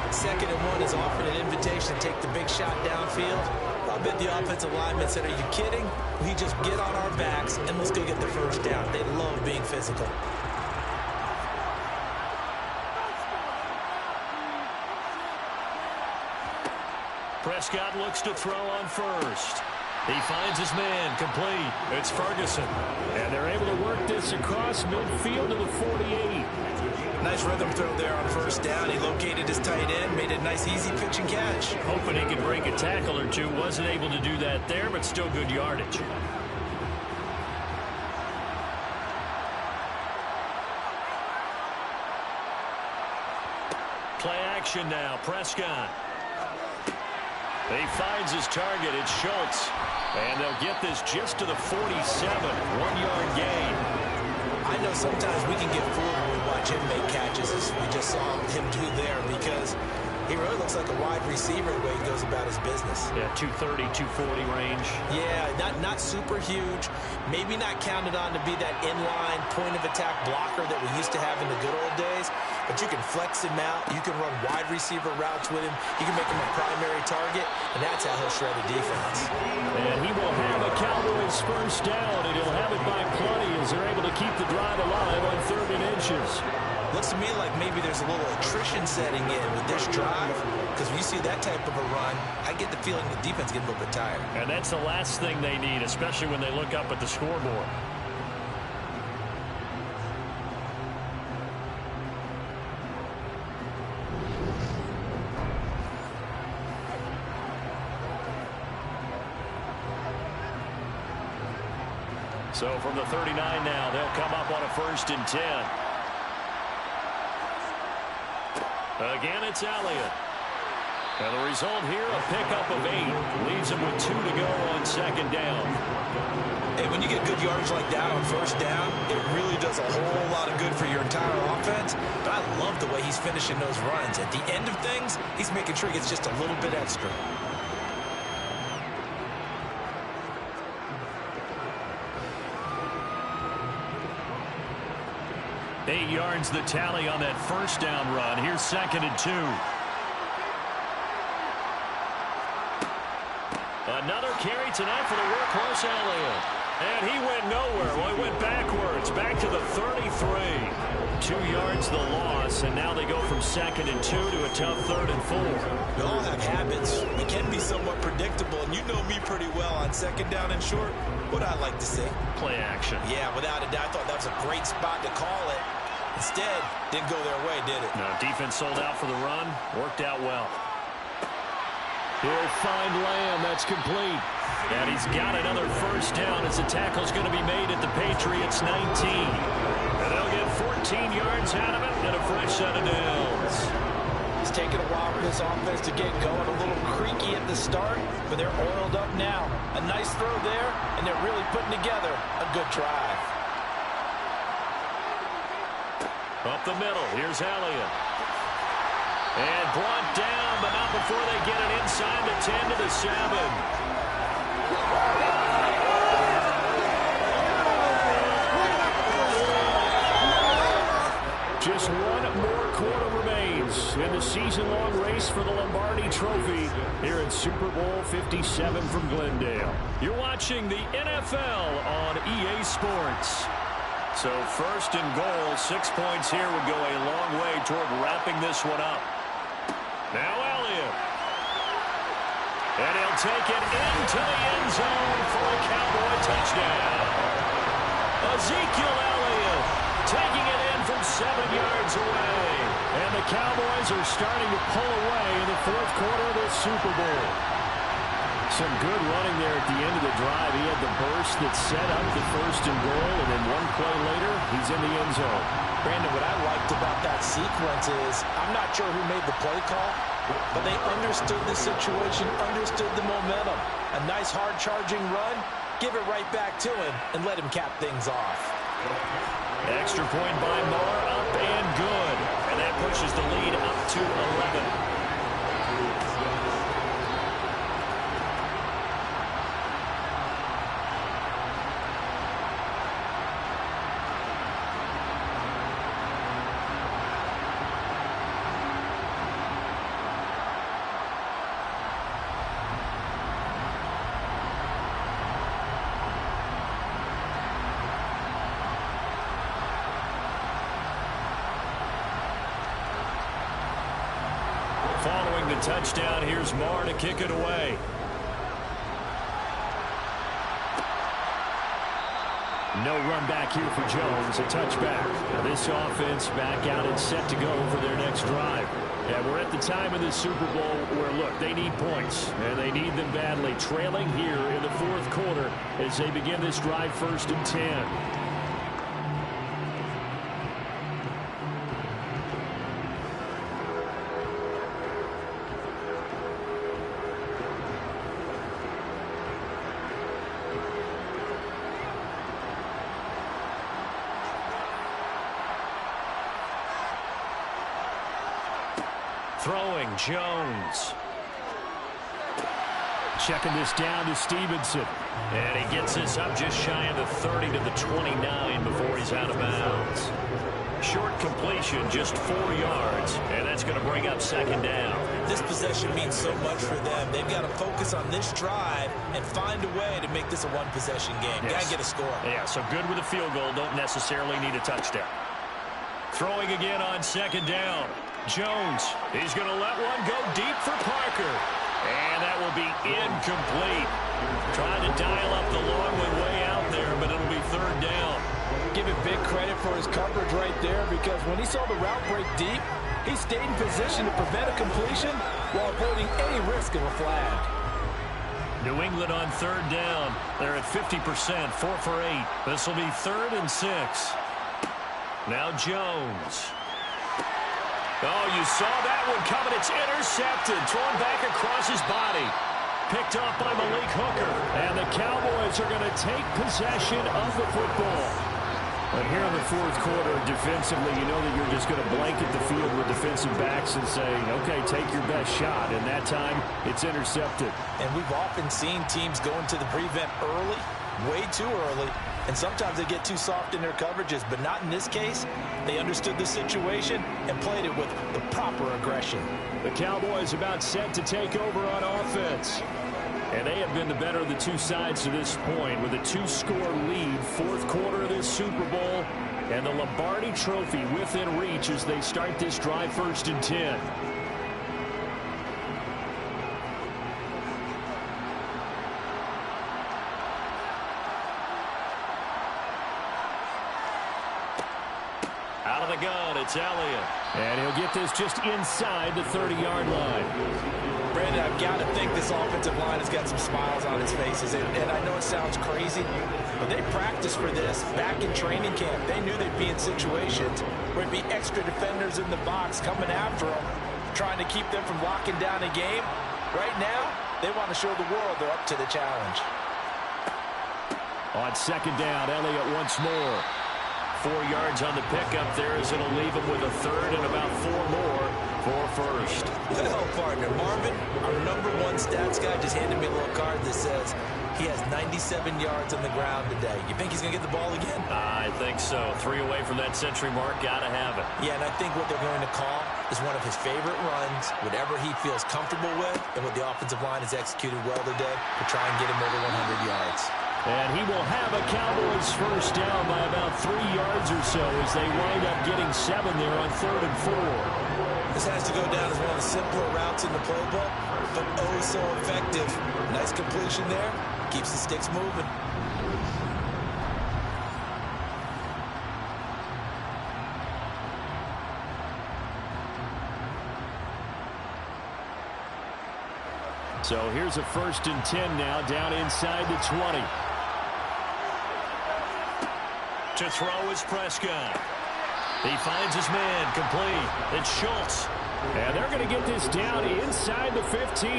S3: 2nd and 1 is offered an invitation to take the big shot downfield. I bet the offensive lineman said, are you kidding? We just get on our backs and let's go get the first down. They love being physical.
S1: Prescott looks to throw on first. He finds his man, complete. It's Ferguson. And they're able to work this across midfield to the 48.
S3: Nice rhythm throw there on first down. He located his tight end, made it a nice easy pitch and catch.
S1: Hoping he could break a tackle or two. Wasn't able to do that there, but still good yardage. Play action now, Prescott. He finds his target. It's Schultz. And they'll get this just to the 47. 1-yard gain.
S3: I know sometimes we can get fooled when we watch him make catches, as we just saw him do there, because he really looks like a wide receiver the way he goes about his business.
S1: Yeah, 230, 240 range.
S3: Yeah, not super huge. Maybe not counted on to be that inline point-of-attack blocker that we used to have in the good old days. But you can flex him out. You can run wide receiver routes with him. You can make him a primary target, and that's how he'll shred a defense.
S1: And he will have the Cowboys first down, and he'll have it by plenty as they're able to keep the drive alive on 3rd and inches.
S3: Looks to me like maybe there's a little attrition setting in with this drive, because when you see that type of a run, I get the feeling the defense gets a little bit tired.
S1: And that's the last thing they need, especially when they look up at the scoreboard. So from the 39 now, they'll come up on a 1st and 10. Again, it's Elliott. And the result here, a pickup of 8. Leaves him with 2 to go on 2nd down.
S3: And when you get good yardage like that on 1st down, it really does a whole lot of good for your entire offense. But I love the way he's finishing those runs. At the end of things, he's making sure he gets just a little bit extra.
S1: Eight yards the tally on that 1st down run. Here's 2nd and 2. Another carry tonight for the workhorse Elliott. And he went nowhere. Well, he went backwards. Back to the 33. 2 yards the loss, and now they go from 2nd and 2 to a tough 3rd and 4.
S3: We all have habits. We can be somewhat predictable, and you know me pretty well on 2nd down and short. What I like to say?
S1: Play action.
S3: Yeah, without a doubt. I thought that was a great spot to call it. Instead, didn't go their way, did it?
S1: No, defense sold out for the run. Worked out well. He'll find Lamb. That's complete. And he's got another 1st down as the tackle's going to be made at the Patriots 19. And they'll get 14 yards out of it and a fresh set of downs.
S3: It's taken a while for this offense to get going. A little creaky at the start, but they're oiled up now. A nice throw there, and they're really putting together a good drive.
S1: Up the middle, here's Elliott. And brought down, but not before they get it inside the 10 to the 7. Just one more quarter remains in the season-long race for the Lombardi Trophy here at Super Bowl 57 from Glendale. You're watching the NFL on EA Sports. So 1st and goal, 6 points here would go a long way toward wrapping this one up. Now Elliott. And he'll take it into the end zone for a Cowboy touchdown. Ezekiel Elliott taking it in from 7 yards away. And the Cowboys are starting to pull away in the 4th quarter of this Super Bowl. Some good running there at the end of the drive. He had the burst that set up the 1st and goal, and then one play later, he's in the end zone.
S3: Brandon, what I liked about that sequence is, I'm not sure who made the play call, but they understood the situation, understood the momentum. A nice hard-charging run, give it right back to him, and let him cap things off.
S1: Extra point by Moore, up and good. And that pushes the lead up to 11. Following the touchdown, here's Moore to kick it away. No run back here for Jones, a touchback. Now this offense back out and set to go for their next drive. And we're at the time of the Super Bowl where, look, they need points, and they need them badly. Trailing here in the 4th quarter as they begin this drive 1st and 10. Throwing, Jones. Checking this down to Stevenson. And he gets this up just shy of the 30 to the 29 before he's out of bounds. Short completion, just 4 yards. And that's going to bring up 2nd down.
S3: This possession means so much for them. They've got to focus on this drive and find a way to make this a one-possession game.
S1: Yes.
S3: Got to get a score.
S1: Yeah, so good with a field goal. Don't necessarily need a touchdown. Throwing again on 2nd down. Jones, he's going to let one go deep for Parker. And that will be incomplete. Trying to dial up the long one way out there, but it'll be 3rd down.
S3: Give him big credit for his coverage right there, because when he saw the route break deep, he stayed in position to prevent a completion while avoiding any risk of a flag.
S1: New England on third down. They're at 50%, 4 for 8. This will be 3rd and 6. Now Jones. Oh, you saw that one coming. It's intercepted. Thrown back across his body. Picked off by Malik Hooker. And the Cowboys are going to take possession of the football. But here in the fourth quarter, defensively, you know that you're just going to blanket the field with defensive backs and say, okay, take your best shot. And that time, it's intercepted.
S3: And we've often seen teams go into the prevent early, way too early, and sometimes they get too soft in their coverages, but not in this case. They understood the situation and played it with the proper aggression.
S1: The Cowboys about set to take over on offense. And they have been the better of the two sides to this point with a 2-score lead, fourth quarter of this Super Bowl, and the Lombardi Trophy within reach as they start this drive 1st and 10. Out of the gun, it's Elliott. And he'll get this just inside the 30-yard line.
S3: Brandon, I've got to think this offensive line has got some smiles on its faces. And I know it sounds crazy, but they practiced for this back in training camp. They knew they'd be in situations where it'd be extra defenders in the box coming after them, trying to keep them from locking down a game. Right now, they want to show the world they're up to the challenge.
S1: On second down, Elliott once more. 4 yards on the pickup there as it'll leave him with a third and about 4 more for first.
S3: Well, partner, Marvin, our #1 stats guy, just handed me a little card that says he has 97 yards on the ground today. You think he's going to get the ball again?
S1: I think so. 3 away from that century mark. Got to have it.
S3: Yeah, and I think what they're going to call is one of his favorite runs, whatever he feels comfortable with, and what the offensive line has executed well today to try and get him over 100 yards.
S1: And he will have a Cowboys first down by about 3 yards or so as they wind up getting 7 there on 3rd and 4.
S3: This has to go down as one of the simpler routes in the playbook, but oh so effective. Nice completion there. Keeps the sticks moving.
S1: So here's a 1st and 10 now down inside the 20. To throw is Prescott. He finds his man complete. It's Schultz. And they're going to get this down inside the 15.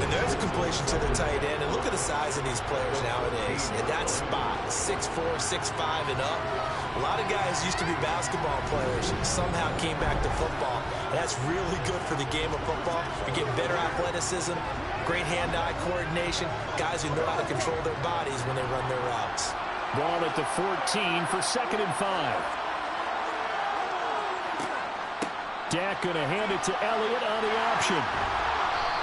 S3: And there's a completion to the tight end. And look at the size of these players nowadays. At that spot, 6'4", 6'5", and up. A lot of guys used to be basketball players, somehow came back to football. And that's really good for the game of football. You get better athleticism, great hand-eye coordination, guys who know how to control their bodies when they run their routes.
S1: Ball at the 14 for 2nd and 5. Dak going to hand it to Elliott on the option.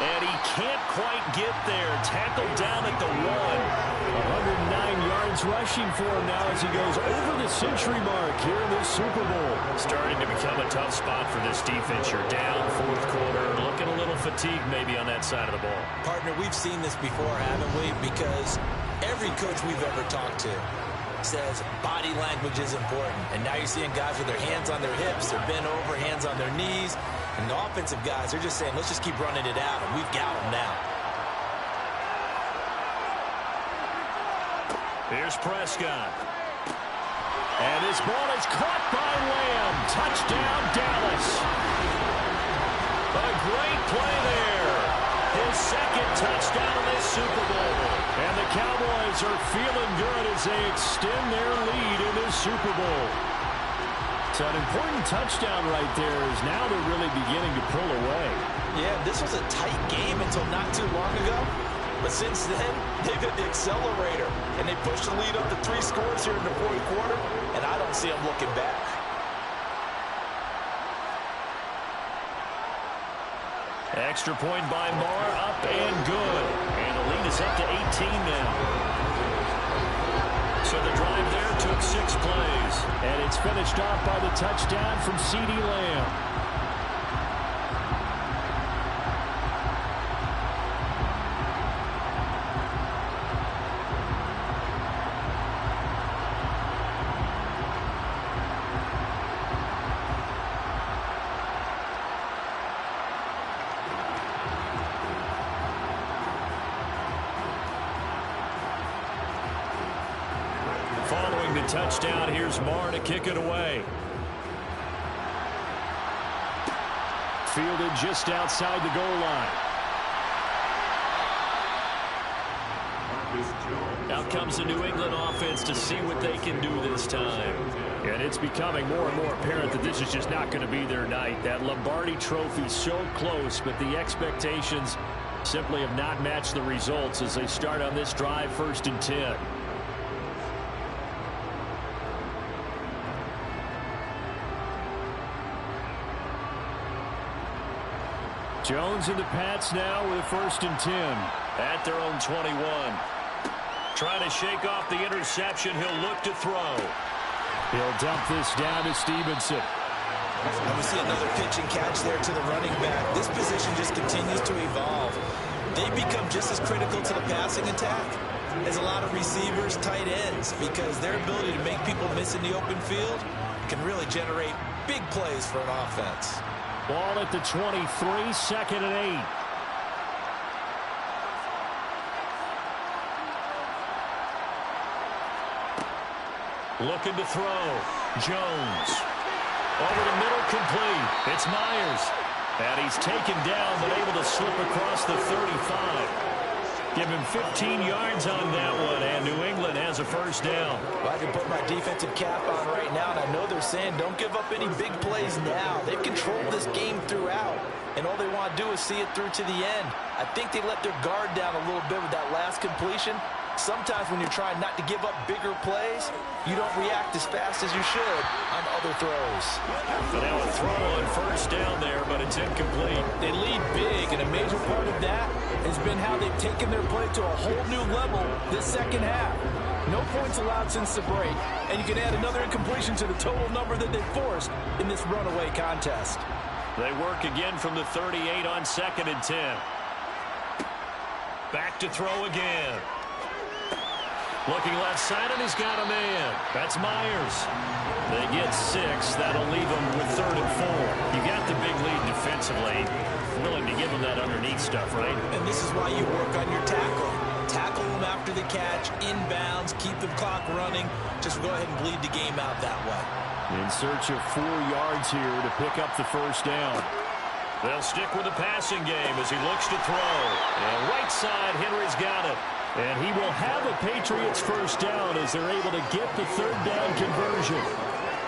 S1: And he can't quite get there. Tackled down at the 1. 109 yards rushing for him now as he goes over the century mark here in this Super Bowl. Starting to become a tough spot for this defense. You're down fourth quarter. Looking a little fatigued maybe on that side of the ball.
S3: Partner, we've seen this before, haven't we? Because every coach we've ever talked to says body language is important. And now you're seeing guys with their hands on their hips, they're bent over, hands on their knees. And the offensive guys, they're just saying, let's just keep running it out, and we've got them now.
S1: Here's Prescott. And this ball is caught by Lamb. Touchdown, Dallas. A great play there. His 2nd touchdown of this Super Bowl. And the Cowboys are feeling good as they extend their lead in this Super Bowl. So an important touchdown right there as now they're really beginning to pull away.
S3: Yeah, this was a tight game until not too long ago. But since then, they've hit the accelerator. And they pushed the lead up to 3 scores here in the fourth quarter. And I don't see them looking back.
S1: Extra point by Marr, up and good. And the lead is up to 18 now. So the drive there took 6 plays. And it's finished off by the touchdown from CeeDee Lamb. scoring the touchdown. Here's Marr to kick it away. Fielded just outside the goal line. Out comes the New England offense to see what they can do this time. And it's becoming more and more apparent that this is just not going to be their night. That Lombardi trophy so close, but the expectations simply have not matched the results as they start on this drive, 1st and 10. Jones and the Pats now with 1st and 10 at their own 21. Trying to shake off the interception. He'll look to throw. He'll dump this down to Stevenson.
S3: And we see another pitch and catch there to the running back. This position just continues to evolve. They become just as critical to the passing attack as a lot of receivers, tight ends, because their ability to make people miss in the open field can really generate big plays for an offense.
S1: Ball at the 23, 2nd and 8. Looking to throw. Jones. Over the middle, complete. It's Myers. And he's taken down, but able to slip across the 35. Give him 15 yards on that one, and New England has a 1st down.
S3: Well, I can put my defensive cap on right now, and I know they're saying don't give up any big plays now. They've controlled this game throughout, and all they want to do is see it through to the end. I think they let their guard down a little bit with that last completion. Sometimes when you're trying not to give up bigger plays, you don't react as fast as you should on other throws.
S1: But now a throw on 1st down there, but it's incomplete.
S3: They lead big, and a major part of that has been how they've taken their play to a whole new level this 2nd half. No points allowed since the break, and you can add another incompletion to the total number that they forced in this runaway contest.
S1: They work again from the 38 on 2nd and 10. Back to throw again. Looking left side, and he's got a man. That's Myers. They get 6. That'll leave them with 3rd and 4. You got the big lead defensively. Willing to give them that underneath stuff, right?
S3: And this is why you work on your tackle. Tackle them after the catch, inbounds, keep the clock running. Just go ahead and bleed the game out that way.
S1: In search of 4 yards here to pick up the 1st down. They'll stick with the passing game as he looks to throw. And right side, Henry's got it. And he will have a Patriots 1st down as they're able to get the 3rd down conversion.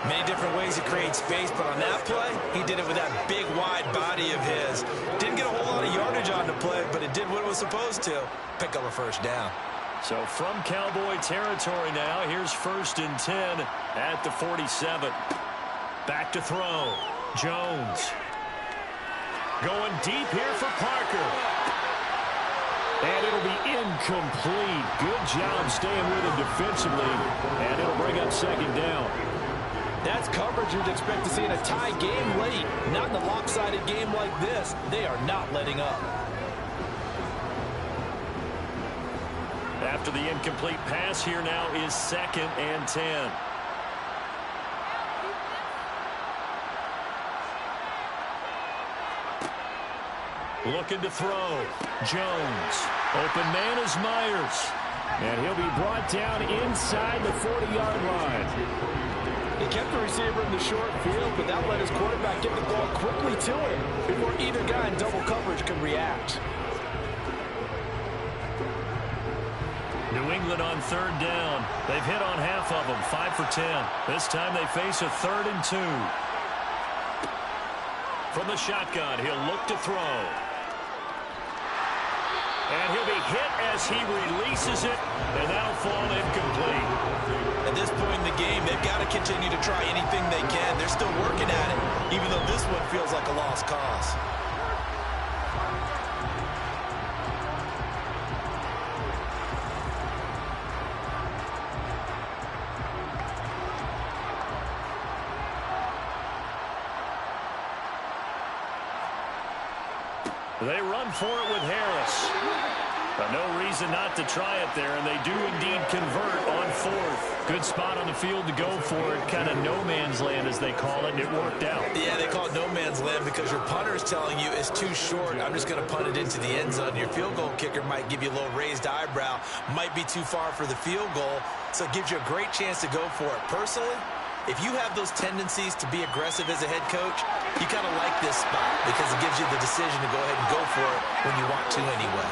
S3: Many different ways to create space, but on that play, he did it with that big, wide body of his. Didn't get a whole lot of yardage on the play, but it did what it was supposed to. Pick up a 1st down.
S1: So from Cowboy territory now, here's 1st and 10 at the 47. Back to throw. Jones. Going deep here for Parker. And it'll be incomplete. Good job staying with him defensively. And it'll bring up 2nd down.
S3: That's coverage you'd expect to see in a tie game late. Not in a lopsided game like this. They are not letting up.
S1: After the incomplete pass, here now is 2nd and 10. Looking to throw. Jones. Open man is Myers. And he'll be brought down inside the 40-yard line.
S3: He kept the receiver in the short field, but that let his quarterback get the ball quickly to him before either guy in double coverage could react.
S1: New England on 3rd down. They've hit on half of them, 5 for 10. This time they face a 3rd and 2. From the shotgun, he'll look to throw. And he'll be hit as he releases it, and that'll fall incomplete.
S3: At this point in the game, they've got to continue to try anything they can. They're still working at it, even though this one feels like a lost cause.
S1: They run for it with Harris. No reason not to try it there, and they do indeed convert on fourth. Good spot on the field to go for it, kind of no man's land as they call it, and it worked out.
S3: Yeah, they call it no man's land because your punter is telling you it's too short. I'm just going to punt it into the end zone. Your field goal kicker might give you a little raised eyebrow, might be too far for the field goal, so it gives you a great chance to go for it. Personally, if you have those tendencies to be aggressive as a head coach, you kind of like this spot because it gives you the decision to go ahead and go for it when you want to anyway.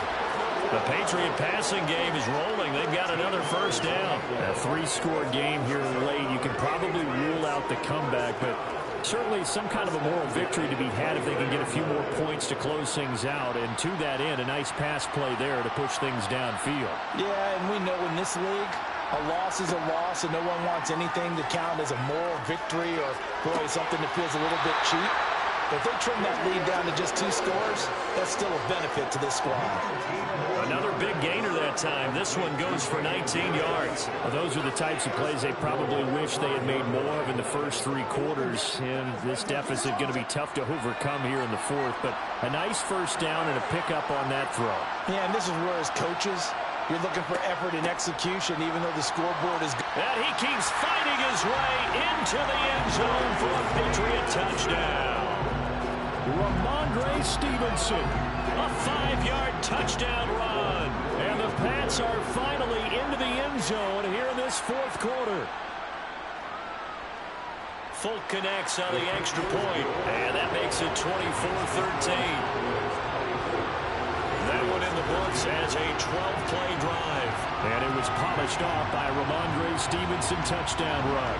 S1: The Patriot passing game is rolling. They've got another first down. A three-score game here late. You can probably rule out the comeback, but certainly some kind of a moral victory to be had if they can get a few more points to close things out. And to that end, a nice pass play there to push things downfield.
S3: Yeah, and we know in this league, a loss is a loss, and no one wants anything to count as a moral victory or, boy, something that feels a little bit cheap. But if they trim that lead down to just 2 scores, that's still a benefit to this squad.
S1: Another big gainer that time. This one goes for 19 yards. Well, those are the types of plays they probably wish they had made more of in the first 3 quarters. And this deficit going to be tough to overcome here in the fourth. But a nice first down and a pickup on that throw.
S3: Yeah, and this is where as coaches, you're looking for effort and execution, even though the scoreboard is good.
S1: And he keeps fighting his way into the end zone for a Patriot touchdown. Ramondre Stevenson, a 5-yard touchdown run. And the Pats are finally into the end zone here in this fourth quarter. Folk connects on the extra point, and that makes it 24-13. That one in the books as a 12-play drive. And it was polished off by a Ramondre Stevenson touchdown run.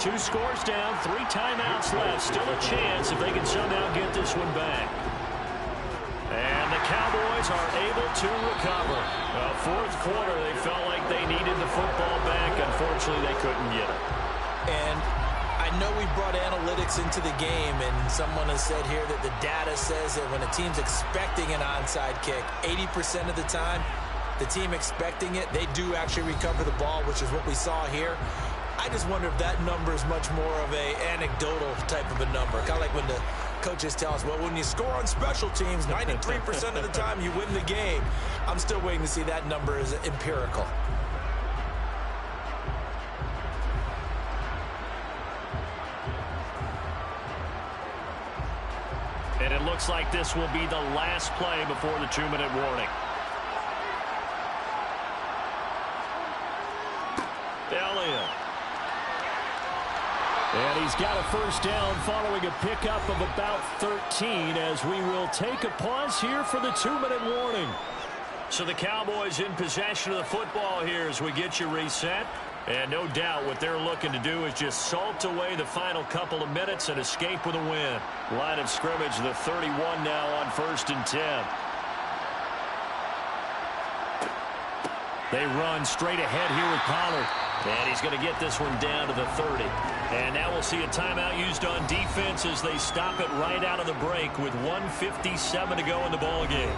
S1: Two scores down, 3 timeouts left. Still a chance if they can somehow get this one back. And the Cowboys are able to recover. Fourth quarter, they felt like they needed the football back. Unfortunately, they couldn't get it.
S3: And I know we brought analytics into the game, and someone has said here that the data says that when a team's expecting an onside kick, 80% of the time, the team expecting it, they do actually recover the ball, which is what we saw here. I just wonder if that number is much more of a anecdotal type of a number. Kind of like when the coaches tell us, well, when you score on special teams, 93% of the time you win the game. I'm still waiting to see that number as empirical.
S1: And it looks like this will be the last play before the 2-minute warning. Elliott. And he's got a first down following a pickup of about 13 as we will take a pause here for the 2-minute warning. So the Cowboys in possession of the football here as we get you reset. And no doubt what they're looking to do is just salt away the final couple of minutes and escape with a win. Line of scrimmage, the 31 now on 1st and 10. They run straight ahead here with Pollard. And he's going to get this one down to the 30. And now we'll see a timeout used on defense as they stop it right out of the break with 1:57 to go in the ball game.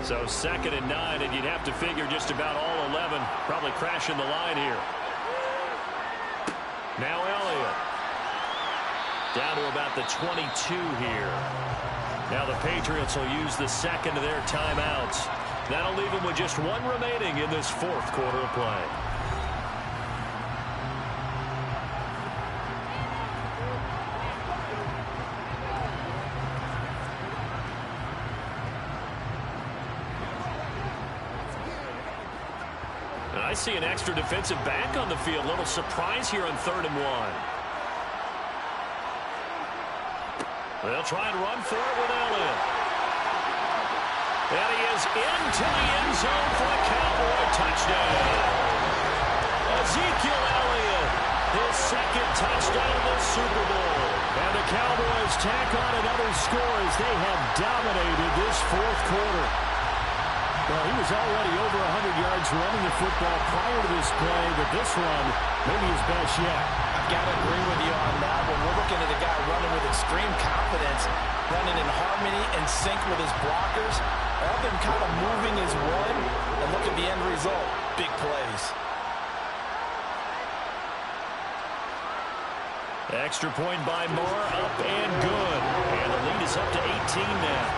S1: So 2nd and 9, and you'd have to figure just about all 11 probably crashing the line here. Now Elliott. Down to about the 22 here. Now the Patriots will use the second of their timeouts. That'll leave them with just 1 remaining in this fourth quarter of play. And I see an extra defensive back on the field. A little surprise here on 3rd and 1. They'll try and run for it with Elliott. And he is into the end zone for the Cowboy touchdown. Ezekiel Elliott, his second touchdown of the Super Bowl. And the Cowboys tack on another score as they have dominated this fourth quarter. Well, he was already over 100 yards running the football prior to this play, but this one may be his best yet.
S3: I've got to agree with you on that. When we're looking at a guy running with extreme confidence, running in harmony and sync with his blockers, all them kind of moving as one, and look at the end result. Big plays.
S1: Extra point by Moore, up and good. And the lead is up to 18 now.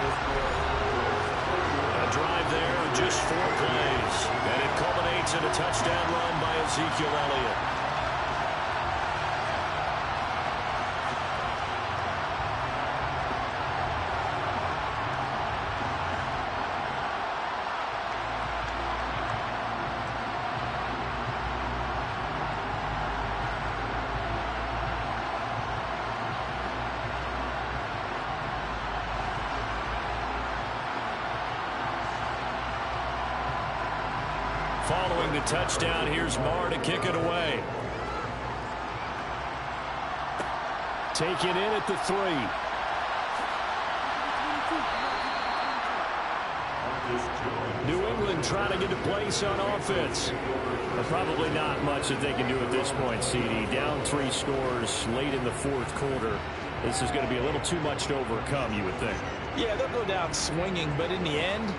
S1: A drive there of just 4 plays. And it culminates in a touchdown run by Ezekiel Elliott. Following the touchdown, here's Marr to kick it away. Taken in at the 3. New England trying to get a place on offense. But probably not much that they can do at this point, CD. Down 3 scores late in the fourth quarter. This is going to be a little too much to overcome, you would think.
S3: Yeah, they'll go down swinging, but in the end,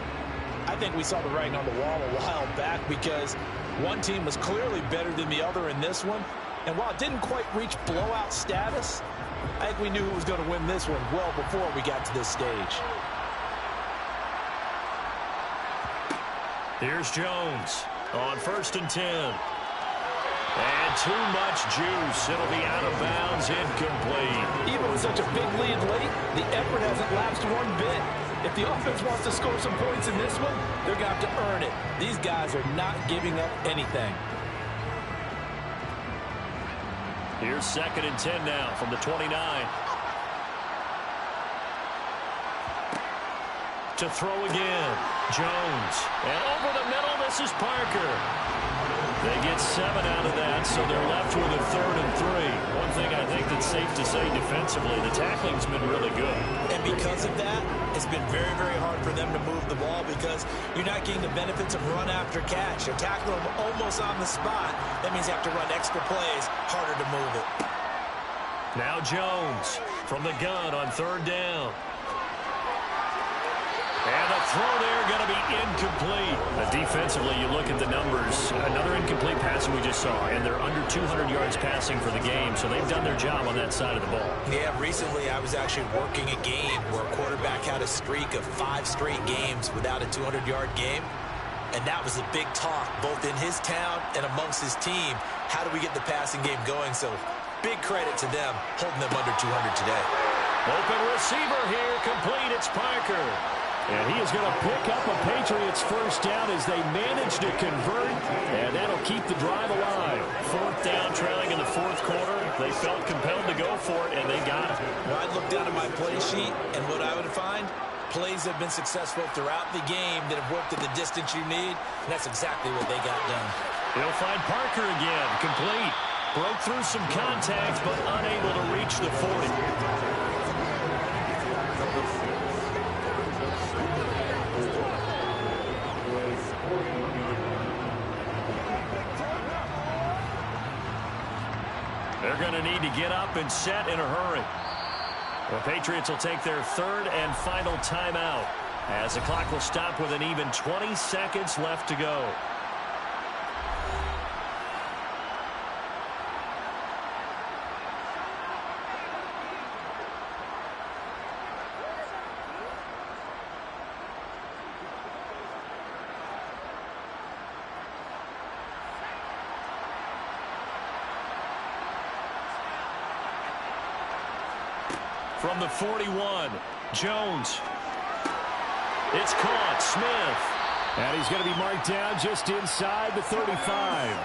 S3: I think we saw the writing on the wall a while back because one team was clearly better than the other in this one. And while it didn't quite reach blowout status, I think we knew who was going to win this one well before we got to this stage.
S1: Here's Jones on 1st and 10. And too much juice. It'll be out of bounds, incomplete.
S3: Even with such a big lead late, the effort hasn't lapsed one bit. If the offense wants to score some points in this one, they're going to have to earn it. These guys are not giving up anything.
S1: Here's 2nd and 10 now from the 29. To throw again. Jones. And over the middle, this is Parker. They get 7 out of that, so they're left with a 3rd and 3. One thing I think that's safe to say defensively, the tackling's been really good.
S3: And because of that, it's been very, very hard for them to move the ball because you're not getting the benefits of run after catch. You're tackling them almost on the spot. That means you have to run extra plays, harder to move it.
S1: Now Jones from the gun on 3rd down. And the throw there going to be incomplete. Defensively, you look at the numbers. Another incomplete pass we just saw, and they're under 200 yards passing for the game, so they've done their job on that side of the ball.
S3: Yeah, recently I was actually working a game where a quarterback had a streak of 5 straight games without a 200-yard game, and that was a big talk both in his town and amongst his team. How do we get the passing game going? So big credit to them holding them under 200 today.
S1: Open receiver here, complete. It's Parker. And he is going to pick up a Patriots first down as they manage to convert, and that'll keep the drive alive. 4th down, trailing in the 4th quarter. They felt compelled to go for it, and they got it.
S3: Well, I'd look down at my play sheet, and what I would find, plays have been successful throughout the game that have worked at the distance you need, and that's exactly what they got done.
S1: They'll find Parker again, complete. Broke through some contact, but unable to reach the 40. They're going to need to get up and set in a hurry. The Patriots will take their 3rd and final timeout as the clock will stop with an even 20 seconds left to go. From the 41, Jones. It's caught, Smith. And he's going to be marked down just inside the 35.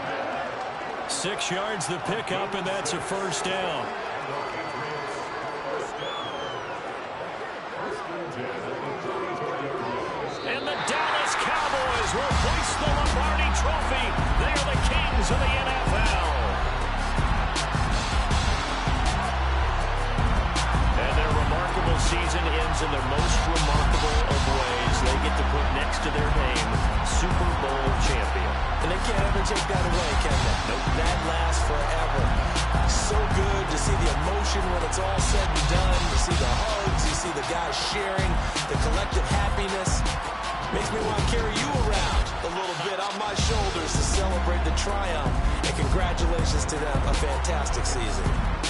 S1: 6 yards the pickup, and that's a first down. And trophy. They are the kings of the NFL. And their remarkable season ends in their most remarkable of ways. They get to put next to their name, Super Bowl champion.
S3: And they can't ever take that away, can they?
S1: Nope.
S3: That lasts forever. So good to see the emotion when it's all said and done. You see the hugs, you see the guys sharing, the collective happiness. Makes me want to carry you around a little bit on my shoulders to celebrate the triumph. And congratulations to them, a fantastic season.